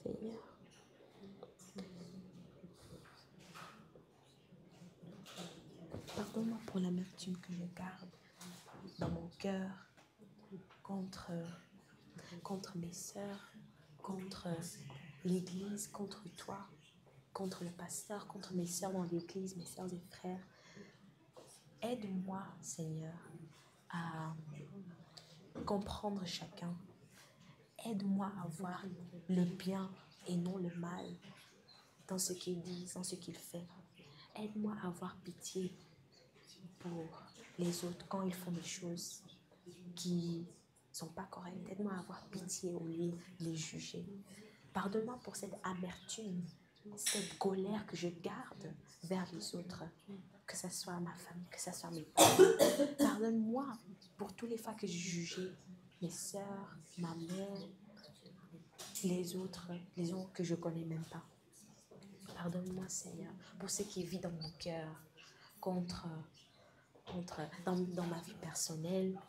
Seigneur. Pardonne-moi pour l'amertume que je garde dans mon cœur contre mes sœurs, contre l'église, contre toi, contre le pasteur, contre mes sœurs dans l'église, mes sœurs et frères. Aide-moi, Seigneur, à comprendre chacun. Aide-moi à voir le bien et non le mal dans ce qu'il dit, dans ce qu'il fait. Aide-moi à avoir pitié pour les autres quand ils font des choses qui ne sont pas correctes. Aide-moi à avoir pitié au lieu de les juger. Pardonne-moi pour cette amertume, cette colère que je garde vers les autres, que ce soit ma famille, que ce soit mes parents. Pardonne-moi pour toutes les fois que j'ai jugé mes sœurs, ma mère, les autres que je ne connais même pas. Pardonne-moi, Seigneur, pour ce qui vit dans mon cœur, dans ma vie personnelle,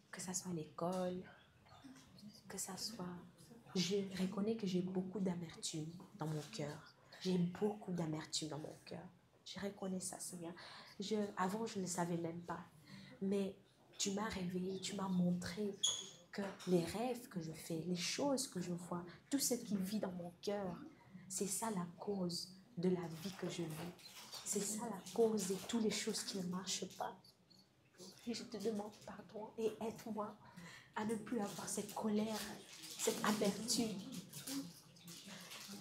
que ce soit à l'école, que ce soit... Je reconnais que j'ai beaucoup d'amertume dans mon cœur. J'ai beaucoup d'amertume dans mon cœur. Je reconnais ça, Seigneur. Avant, je ne savais même pas. Mais tu m'as réveillé, tu m'as montré que les rêves que je fais, les choses que je vois, tout ce qui vit dans mon cœur, c'est ça la cause de la vie que je vis. C'est ça la cause de toutes les choses qui ne marchent pas. Et je te demande pardon et aide-moi à ne plus avoir cette colère, cette amertume.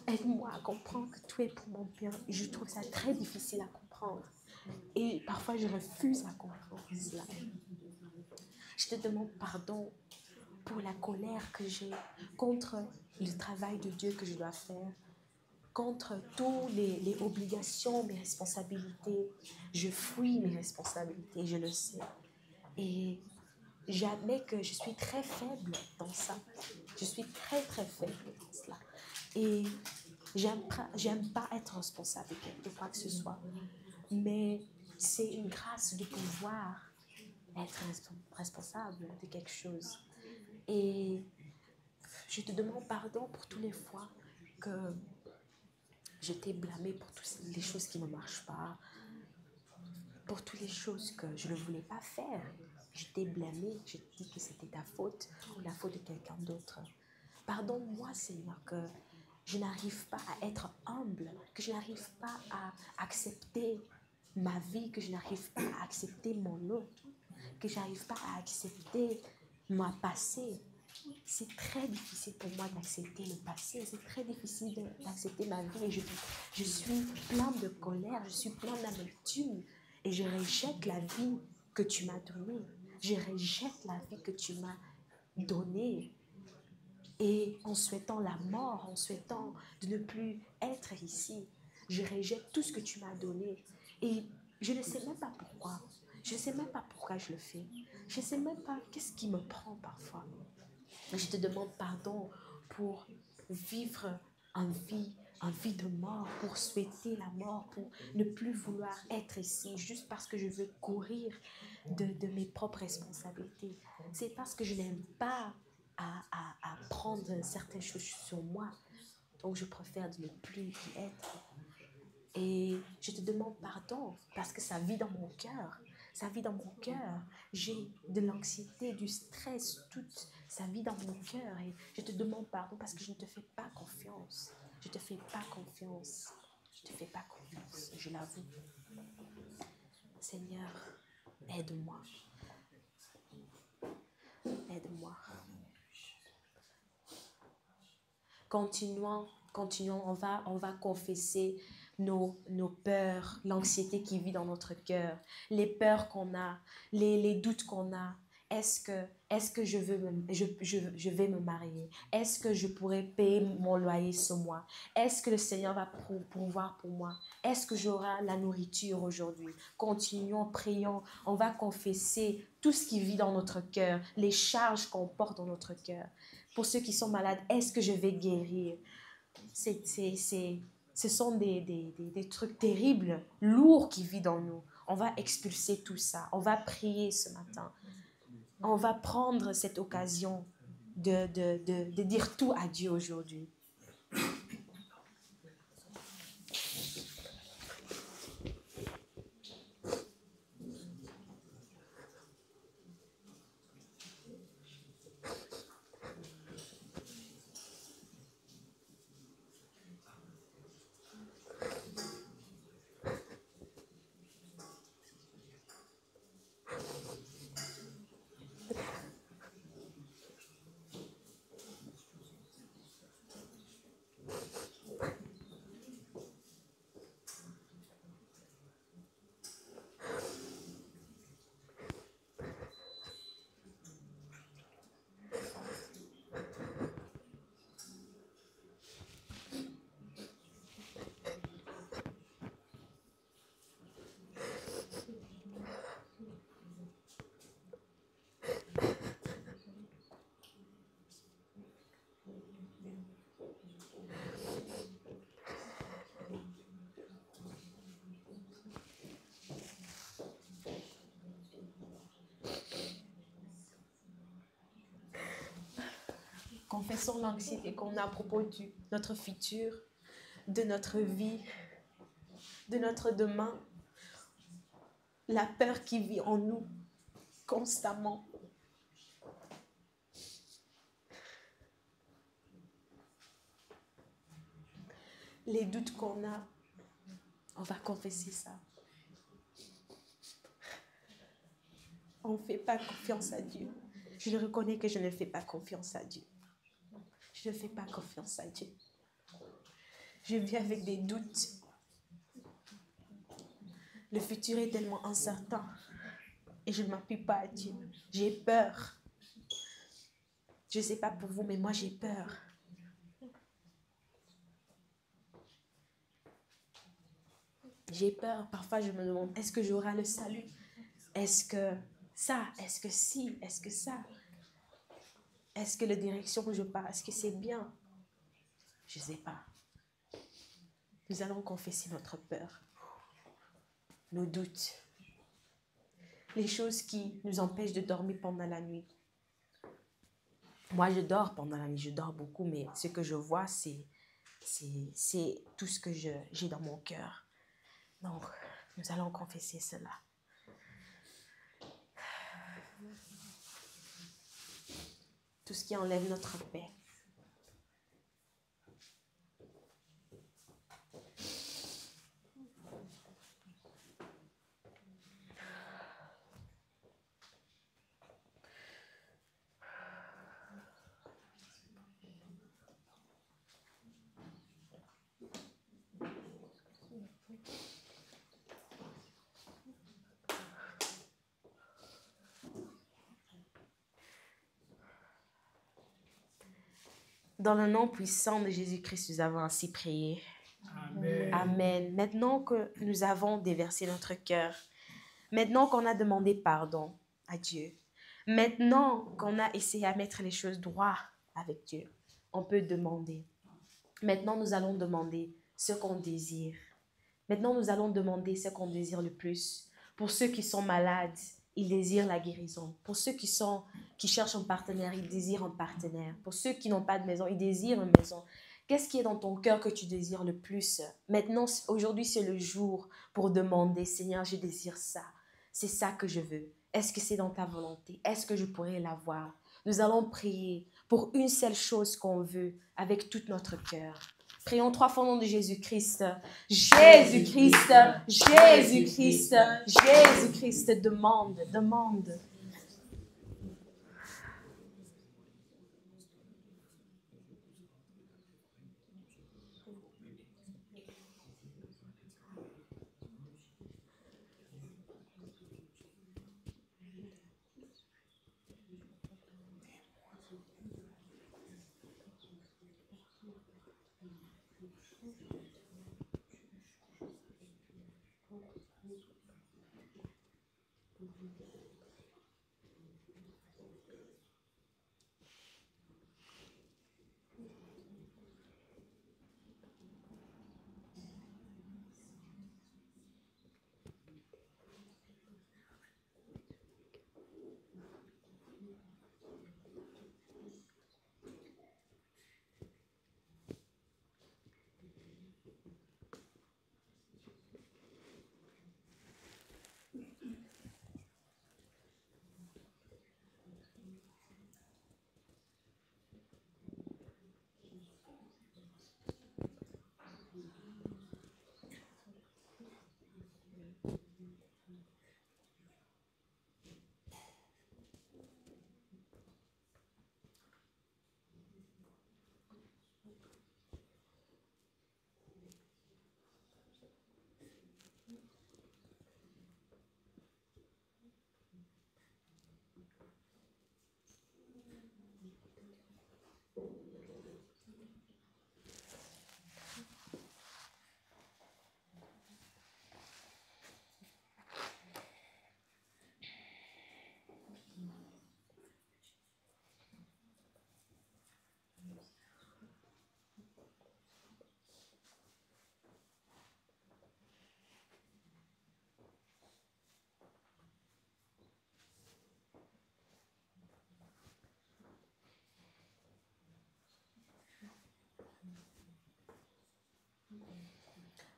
Aide-moi à comprendre que tout est pour mon bien. Et je trouve ça très difficile à comprendre. Et parfois, je refuse à comprendre cela. Je te demande pardon pour la colère que j'ai contre le travail de Dieu que je dois faire, contre toutes les obligations, mes responsabilités. Je fuis mes responsabilités, je le sais. Et j'admets que je suis très faible dans ça. Je suis très, très faible dans cela. Et j'aime pas être responsable de quoi que ce soit. Mais c'est une grâce de pouvoir être responsable de quelque chose. Et je te demande pardon pour toutes les fois que je t'ai blâmé pour toutes les choses qui ne marchent pas, pour toutes les choses que je ne voulais pas faire. Je t'ai blâmé, je t'ai dit que c'était ta faute ou la faute de quelqu'un d'autre. Pardonne-moi, Seigneur, que je n'arrive pas à être humble, que je n'arrive pas à accepter ma vie, que je n'arrive pas à accepter mon lot, que je n'arrive pas à accepter ma passé. C'est très difficile pour moi d'accepter le passé, c'est très difficile d'accepter ma vie et je suis plein de colère, je suis plein d'amertume et je rejette la vie que tu m'as donnée, je rejette la vie que tu m'as donnée et en souhaitant la mort, en souhaitant de ne plus être ici, je rejette tout ce que tu m'as donné et je ne sais même pas pourquoi, je ne sais même pas pourquoi je le fais, je ne sais même pas qu'est-ce qui me prend parfois. Je te demande pardon pour vivre en vie de mort, pour souhaiter la mort, pour ne plus vouloir être ici, juste parce que je veux courir de mes propres responsabilités. C'est parce que je n'aime pas à prendre certaines choses sur moi, donc je préfère de ne plus y être. Et je te demande pardon parce que ça vit dans mon cœur. Ça vit dans mon cœur. J'ai de l'anxiété, du stress, tout ça vit dans mon cœur. Et je te demande pardon parce que je ne te fais pas confiance. Je ne te fais pas confiance. Je ne te fais pas confiance, je l'avoue. Seigneur, aide-moi. Aide-moi. Continuons, on va confesser nos peurs, l'anxiété qui vit dans notre cœur, les peurs qu'on a, les doutes qu'on a. Est-ce que je vais me marier? Est-ce que je pourrai payer mon loyer ce mois? Est-ce que le Seigneur va pourvoir pour moi? Est-ce que j'aurai la nourriture aujourd'hui? Continuons, prions, on va confesser tout ce qui vit dans notre cœur, les charges qu'on porte dans notre cœur. Pour ceux qui sont malades, est-ce que je vais guérir? Ce sont des trucs terribles, lourds qui vivent dans nous. On va expulser tout ça. On va prier ce matin. On va prendre cette occasion de dire tout à Dieu aujourd'hui. Confessons l'anxiété qu'on a à propos de notre futur, de notre vie, de notre demain. La peur qui vit en nous constamment. Les doutes qu'on a, on va confesser ça. On ne fait pas confiance à Dieu. Je reconnais que je ne fais pas confiance à Dieu. Je ne fais pas confiance à Dieu. Je vis avec des doutes. Le futur est tellement incertain et je ne m'appuie pas à Dieu. J'ai peur. Je ne sais pas pour vous, mais moi j'ai peur. J'ai peur. Parfois, je me demande, est-ce que j'aurai le salut? Est-ce que ça? Est-ce que si? Est-ce que ça? Est-ce que la direction où je pars, est-ce que c'est bien? Je ne sais pas. Nous allons confesser notre peur, nos doutes, les choses qui nous empêchent de dormir pendant la nuit. Moi, je dors pendant la nuit, je dors beaucoup, mais ce que je vois, c'est tout ce que j'ai dans mon cœur. Donc, nous allons confesser cela. Tout ce qui enlève notre paix. Dans le nom puissant de Jésus-Christ, nous avons ainsi prié. Amen. Amen. Maintenant que nous avons déversé notre cœur, maintenant qu'on a demandé pardon à Dieu, maintenant qu'on a essayé à mettre les choses droit avec Dieu, on peut demander. Maintenant, nous allons demander ce qu'on désire. Maintenant, nous allons demander ce qu'on désire le plus. Pour ceux qui sont malades, ils désirent la guérison. Pour ceux qui cherchent un partenaire, ils désirent un partenaire. Pour ceux qui n'ont pas de maison, ils désirent une maison. Qu'est-ce qui est dans ton cœur que tu désires le plus? Maintenant, aujourd'hui, c'est le jour pour demander, Seigneur, je désire ça. C'est ça que je veux. Est-ce que c'est dans ta volonté? Est-ce que je pourrais l'avoir? Nous allons prier pour une seule chose qu'on veut avec tout notre cœur. Prions 3 fois au nom de Jésus-Christ. Jésus-Christ, Jésus-Christ, Jésus-Christ, demande.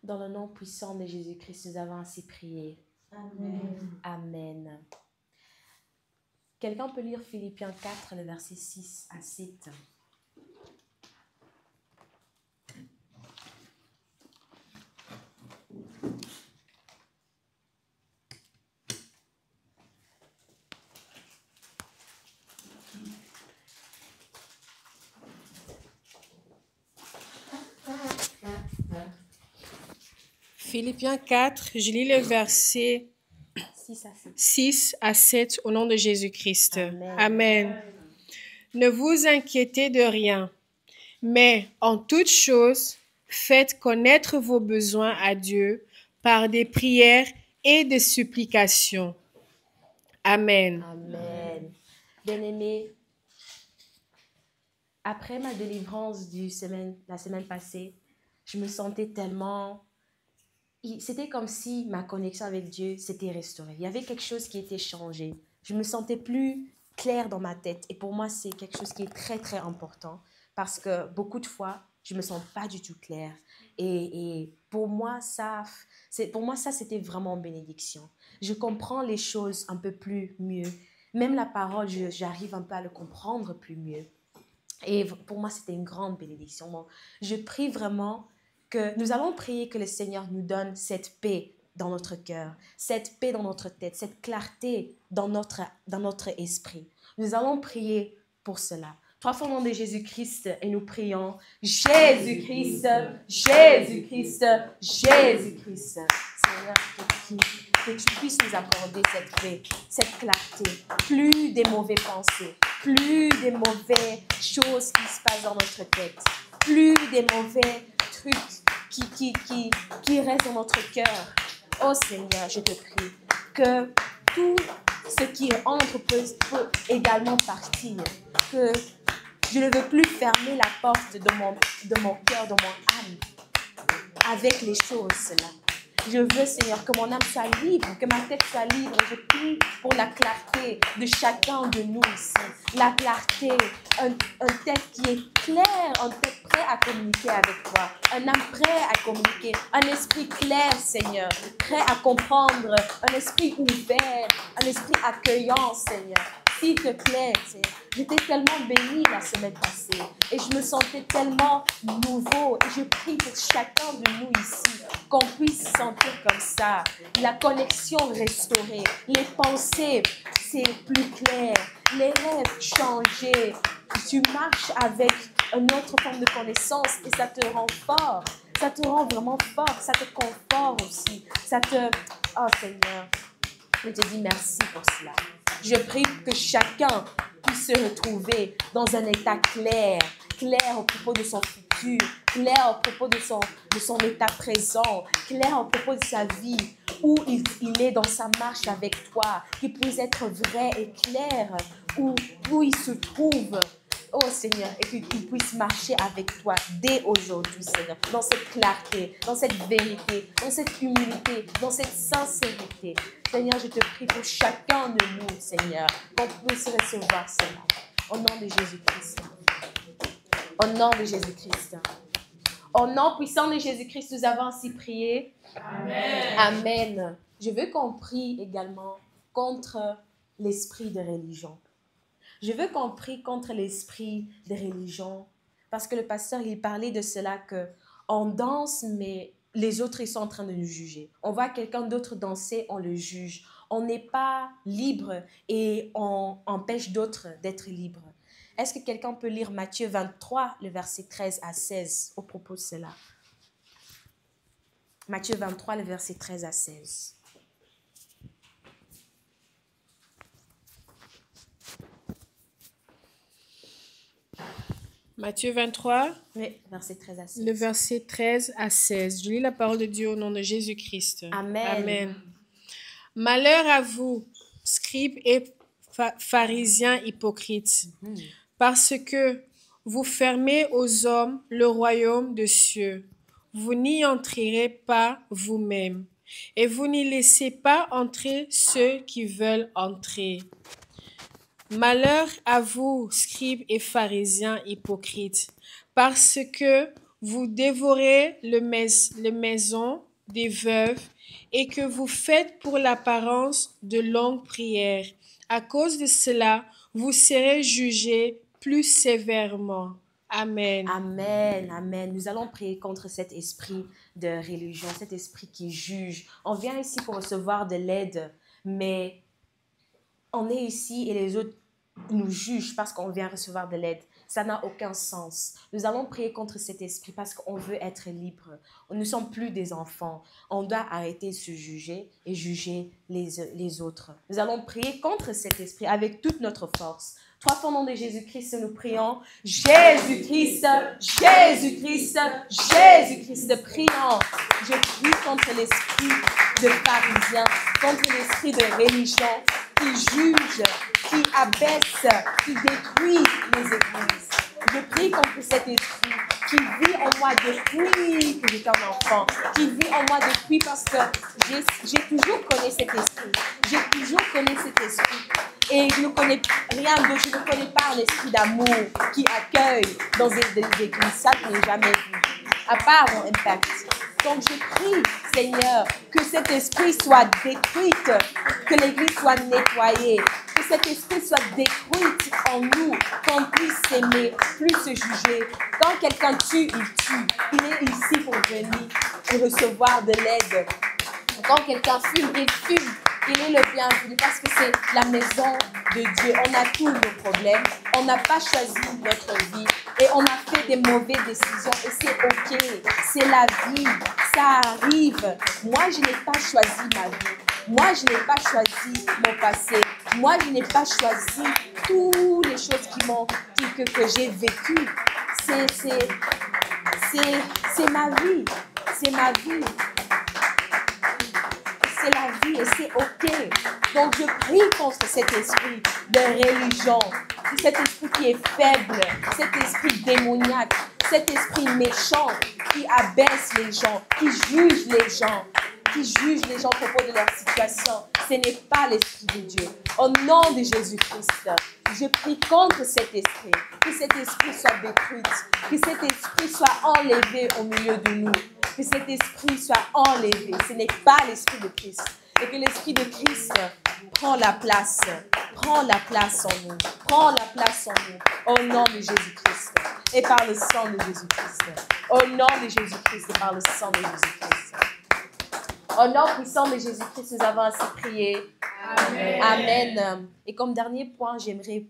Dans le nom puissant de Jésus-Christ, nous avons ainsi prié. Amen. Amen. Quelqu'un peut lire Philippiens 4, le verset 6 à 7. Philippiens 4, je lis le verset 6 à 7. 6 à 7 au nom de Jésus-Christ. Amen. Amen. Ne vous inquiétez de rien, mais en toute chose, faites connaître vos besoins à Dieu par des prières et des supplications. Amen. Amen. Bien-aimés, après ma délivrance la semaine passée, je me sentais tellement... C'était comme si ma connexion avec Dieu s'était restaurée. Il y avait quelque chose qui était changé. Je me sentais plus claire dans ma tête. Et pour moi, c'est quelque chose qui est très, très important. Parce que beaucoup de fois, je ne me sens pas du tout claire. Et pour moi, ça, c'était vraiment une bénédiction. Je comprends les choses un peu plus mieux. Même la parole, j'arrive un peu à le comprendre plus mieux. Et pour moi, c'était une grande bénédiction. Donc, je prie vraiment que nous allons prier que le Seigneur nous donne cette paix dans notre cœur, cette paix dans notre tête, cette clarté dans notre esprit. Nous allons prier pour cela. 3 fois au nom de Jésus-Christ et nous prions Jésus-Christ, Jésus-Christ, Jésus-Christ. Seigneur, que tu puisses nous accorder cette paix, cette clarté, plus des mauvaises pensées, plus des mauvaises choses qui se passent dans notre tête, plus des mauvais trucs qui restent dans notre cœur. Oh Seigneur, je te prie que tout ce qui entre peut également partir, que je ne veux plus fermer la porte de mon cœur, de mon âme avec les choses là. Je veux, Seigneur, que mon âme soit libre, que ma tête soit libre. Je prie pour la clarté de chacun de nous ici. La clarté, un tête qui est clair, un tête prêt à communiquer avec toi. Un âme prêt à communiquer. Un esprit clair, Seigneur, prêt à comprendre. Un esprit ouvert, un esprit accueillant, Seigneur. S'il te plaît, j'étais tellement bénie la semaine passée et je me sentais tellement nouveau. Et je prie pour chacun de nous ici qu'on puisse sentir comme ça, la connexion restaurée, les pensées, c'est plus clair, les rêves changés. Tu marches avec une autre forme de connaissance et ça te rend fort, ça te rend vraiment fort, ça te conforte aussi, Oh Seigneur, je te dis merci pour cela. Je prie que chacun puisse se retrouver dans un état clair, clair au propos de son futur, clair au propos de son état présent, clair au propos de sa vie, où il est dans sa marche avec toi, qu'il puisse être vrai et clair, où il se trouve. Oh Seigneur, et qu'il puisse marcher avec toi dès aujourd'hui, Seigneur, dans cette clarté, dans cette vérité, dans cette humilité, dans cette sincérité. Seigneur, je te prie pour chacun de nous, Seigneur, qu'on puisse recevoir cela. Au nom de Jésus-Christ. Au nom de Jésus-Christ. Au nom puissant de Jésus-Christ, nous avons ainsi prié. Amen. Amen. Je veux qu'on prie également contre l'esprit de religion. Je veux qu'on prie contre l'esprit de religion parce que le pasteur, il parlait de cela qu'on danse, mais les autres, ils sont en train de nous juger. On voit quelqu'un d'autre danser, on le juge. On n'est pas libre et on empêche d'autres d'être libres. Est-ce que quelqu'un peut lire Matthieu 23, le verset 13 à 16 au propos de cela? Matthieu 23, le verset 13 à 16. Matthieu 23, oui, verset 13 à 16. Le verset 13 à 16. Je lis la parole de Dieu au nom de Jésus-Christ. Amen. Amen. Malheur à vous, scribes et pharisiens hypocrites, parce que vous fermez aux hommes le royaume des cieux. Vous n'y entrerez pas vous-même, et vous n'y laissez pas entrer ceux qui veulent entrer. Malheur à vous, scribes et pharisiens hypocrites, parce que vous dévorez les maisons des veuves et que vous faites pour l'apparence de longues prières. À cause de cela, vous serez jugés plus sévèrement. Amen. Amen, amen. Nous allons prier contre cet esprit de religion, cet esprit qui juge. On vient ici pour recevoir de l'aide, mais on est ici et les autres nous jugent parce qu'on vient recevoir de l'aide. Ça n'a aucun sens. Nous allons prier contre cet esprit parce qu'on veut être libre. Nous ne sommes plus des enfants. On doit arrêter de se juger et juger les autres. Nous allons prier contre cet esprit avec toute notre force. 3 fois au nom de Jésus-Christ, nous prions. Jésus-Christ, Jésus-Christ, Jésus-Christ, prions. Je prie contre l'esprit de pharisien, contre l'esprit de religion qui juge, qui abaisse, qui détruit les églises. Je prie contre cet esprit qui vit en moi depuis que j'étais un enfant, qui vit en moi depuis parce que j'ai toujours connu cet esprit. J'ai toujours connu cet esprit. Et je ne connais rien d'autre, je ne connais pas un esprit d'amour qui accueille dans des églises. Ça, je n'ai jamais vu, à part mon impact. Donc je prie, Seigneur, que cet esprit soit détruit, que l'église soit nettoyée, que cet esprit soit détruit en nous, qu'on puisse s'aimer, plus se juger. Quand quelqu'un tue, il tue. Il est ici pour venir et recevoir de l'aide. Quand quelqu'un fume, il fume. Il est le bienvenu parce que c'est la maison de Dieu. On a tous nos problèmes. On n'a pas choisi notre vie. Et on a fait des mauvaises décisions. Et c'est OK. C'est la vie. Ça arrive. Moi, je n'ai pas choisi ma vie. Moi, je n'ai pas choisi mon passé. Moi, je n'ai pas choisi toutes les choses que j'ai vécues. C'est ma vie. C'est ma vie. C'est la vie et c'est OK. Donc je prie contre cet esprit de religion, cet esprit qui est faible, cet esprit démoniaque, cet esprit méchant qui abaisse les gens, qui juge les gens à propos de leur situation. Ce n'est pas l'esprit de Dieu. Au nom de Jésus-Christ, je prie contre cet esprit, que cet esprit soit détruit, que cet esprit soit enlevé au milieu de nous, que cet esprit soit enlevé. Ce n'est pas l'esprit de Christ. Et que l'esprit de Christ prend la place en nous, prend la place en nous, au nom de Jésus-Christ et par le sang de Jésus-Christ. Au nom de Jésus-Christ et par le sang de Jésus-Christ. Au nom puissant de Jésus-Christ, nous avons ainsi prié. Amen. Amen. Et comme dernier point, j'aimerais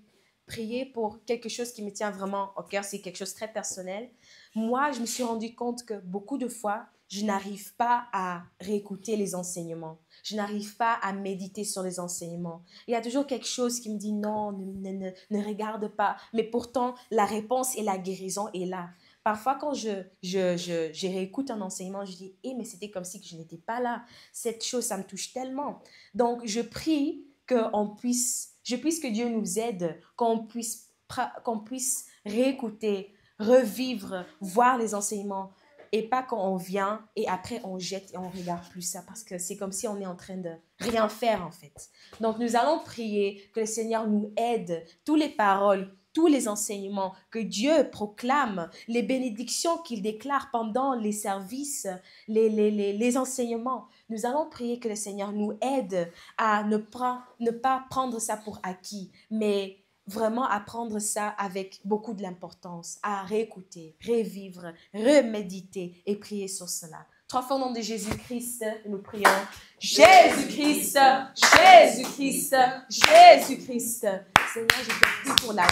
prier pour quelque chose qui me tient vraiment au cœur. C'est quelque chose de très personnel. Moi, je me suis rendu compte que beaucoup de fois, je n'arrive pas à réécouter les enseignements. Je n'arrive pas à méditer sur les enseignements. Il y a toujours quelque chose qui me dit non, ne regarde pas. Mais pourtant, la réponse et la guérison est là. Parfois, quand je réécoute un enseignement, je dis mais c'était comme si je n'étais pas là. Cette chose, ça me touche tellement. Donc, je prie que Dieu nous aide, qu'on puisse réécouter, revivre, voir les enseignements. Et pas quand on vient et après on jette et on ne regarde plus ça parce que c'est comme si on est en train de rien faire en fait. Donc nous allons prier que le Seigneur nous aide, toutes les paroles, tous les enseignements que Dieu proclame, les bénédictions qu'il déclare pendant les services, les enseignements. Nous allons prier que le Seigneur nous aide à ne pas prendre ça pour acquis, mais vraiment à prendre ça avec beaucoup de l'importance, à réécouter, revivre, reméditer et prier sur cela. 3 fois au nom de Jésus-Christ, nous prions. Jésus-Christ, Jésus-Christ, Jésus-Christ. Seigneur, je te prie pour la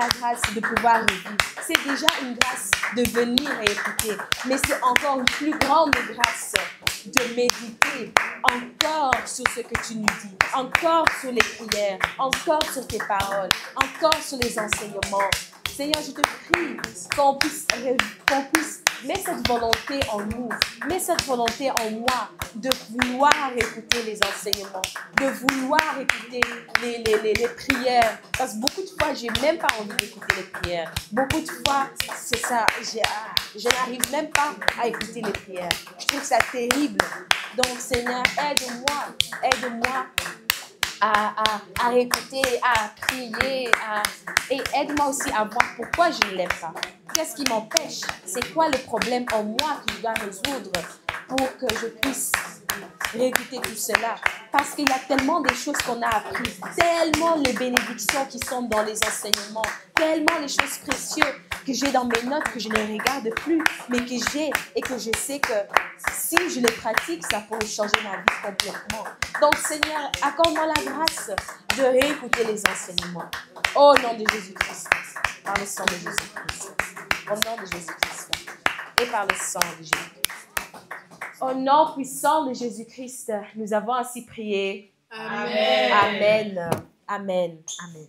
grâce de pouvoir revivre. C'est déjà une grâce de venir et écouter, mais c'est encore une plus grande grâce de méditer encore sur ce que tu nous dis, encore sur les prières, encore sur tes paroles, encore sur les enseignements. Seigneur, je te prie qu'on puisse mettre cette volonté en nous, mets cette volonté en moi de vouloir écouter les enseignements, de vouloir écouter les prières. Parce que beaucoup de fois, je n'ai même pas envie d'écouter les prières. Beaucoup de fois, c'est ça, je n'arrive même pas à écouter les prières. Je trouve ça terrible. Donc, Seigneur, aide-moi à écouter, à prier, et aide-moi aussi à voir pourquoi je ne l'aime pas. Qu'est-ce qui m'empêche? C'est quoi le problème en moi que je dois résoudre pour que je puisse réécouter tout cela? Parce qu'il y a tellement de choses qu'on a apprises, tellement les bénédictions qui sont dans les enseignements, tellement les choses précieuses que j'ai dans mes notes que je ne regarde plus, mais que j'ai et que je sais que si je les pratique, ça pourrait changer ma vie complètement. Donc Seigneur, accorde-moi la grâce de réécouter les enseignements. Au nom de Jésus-Christ. par le sang de Jésus-Christ. Au nom de Jésus-Christ. Et par le sang de Jésus-Christ. Au nom puissant de Jésus-Christ, nous avons ainsi prié. Amen. Amen. Amen. Amen.